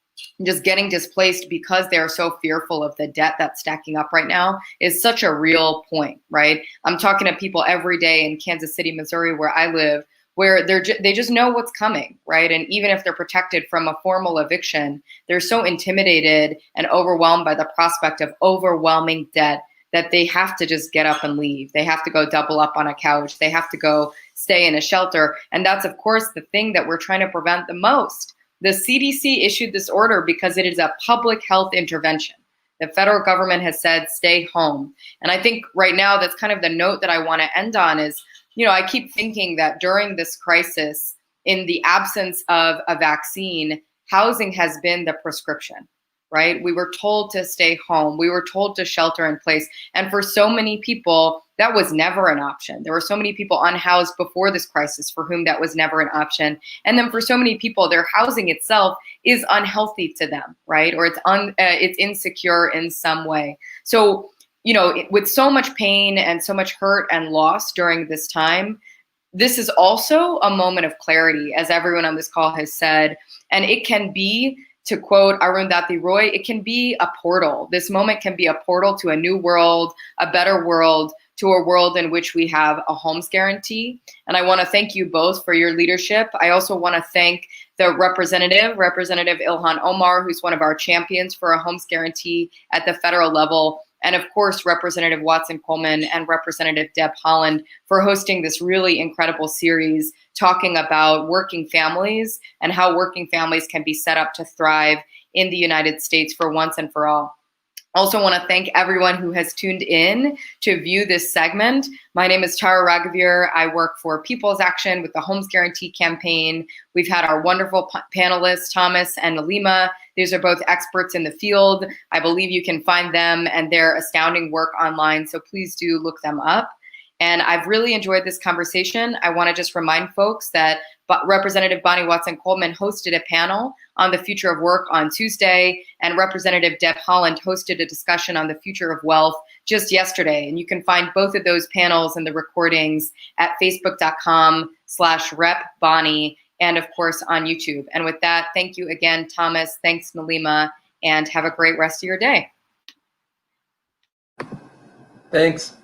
just getting displaced because they're so fearful of the debt that's stacking up right now is such a real point, right? I'm talking to people every day in Kansas City, Missouri, where I live, where they just know what's coming, right? And even if they're protected from a formal eviction, they're so intimidated and overwhelmed by the prospect of overwhelming debt that they have to just get up and leave. They have to go double up on a couch. They have to go stay in a shelter. And that's, of course, the thing that we're trying to prevent the most. The CDC issued this order because it is a public health intervention. The federal government has said, stay home. And I think right now, that's kind of the note that I want to end on is, I keep thinking that during this crisis, in the absence of a vaccine, housing has been the prescription, right? We were told to stay home. We were told to shelter in place. And for so many people, that was never an option. There were so many people unhoused before this crisis for whom that was never an option. And then for so many people, their housing itself is unhealthy to them, right? Or it's insecure in some way. So, with so much pain and so much hurt and loss during this time, this is also a moment of clarity, as everyone on this call has said. And it can be, to quote Arundhati Roy, it can be a portal. This moment can be a portal to a new world, a better world, to a world in which we have a homes guarantee. And I want to thank you both for your leadership. I also want to thank the Representative Ilhan Omar, who's one of our champions for a homes guarantee at the federal level. And of course, Representative Watson Coleman and Representative Deb Haaland for hosting this really incredible series talking about working families and how working families can be set up to thrive in the United States for once and for all. Also want to thank everyone who has tuned in to view this segment. My name is Tara Raghuveer. I work for People's Action with the Homes Guarantee Campaign. We've had our wonderful panelists, Thomas and Nelima. These are both experts in the field. I believe you can find them and their astounding work online, so please do look them up. And I've really enjoyed this conversation. I want to just remind folks that Representative Bonnie Watson Coleman hosted a panel on the future of work on Tuesday, and Representative Deb Haaland hosted a discussion on the future of wealth just yesterday. And you can find both of those panels and the recordings at facebook.com/repbonnie, and of course on YouTube. And with that, thank you again, Thomas. Thanks, Nelima, and have a great rest of your day. Thanks.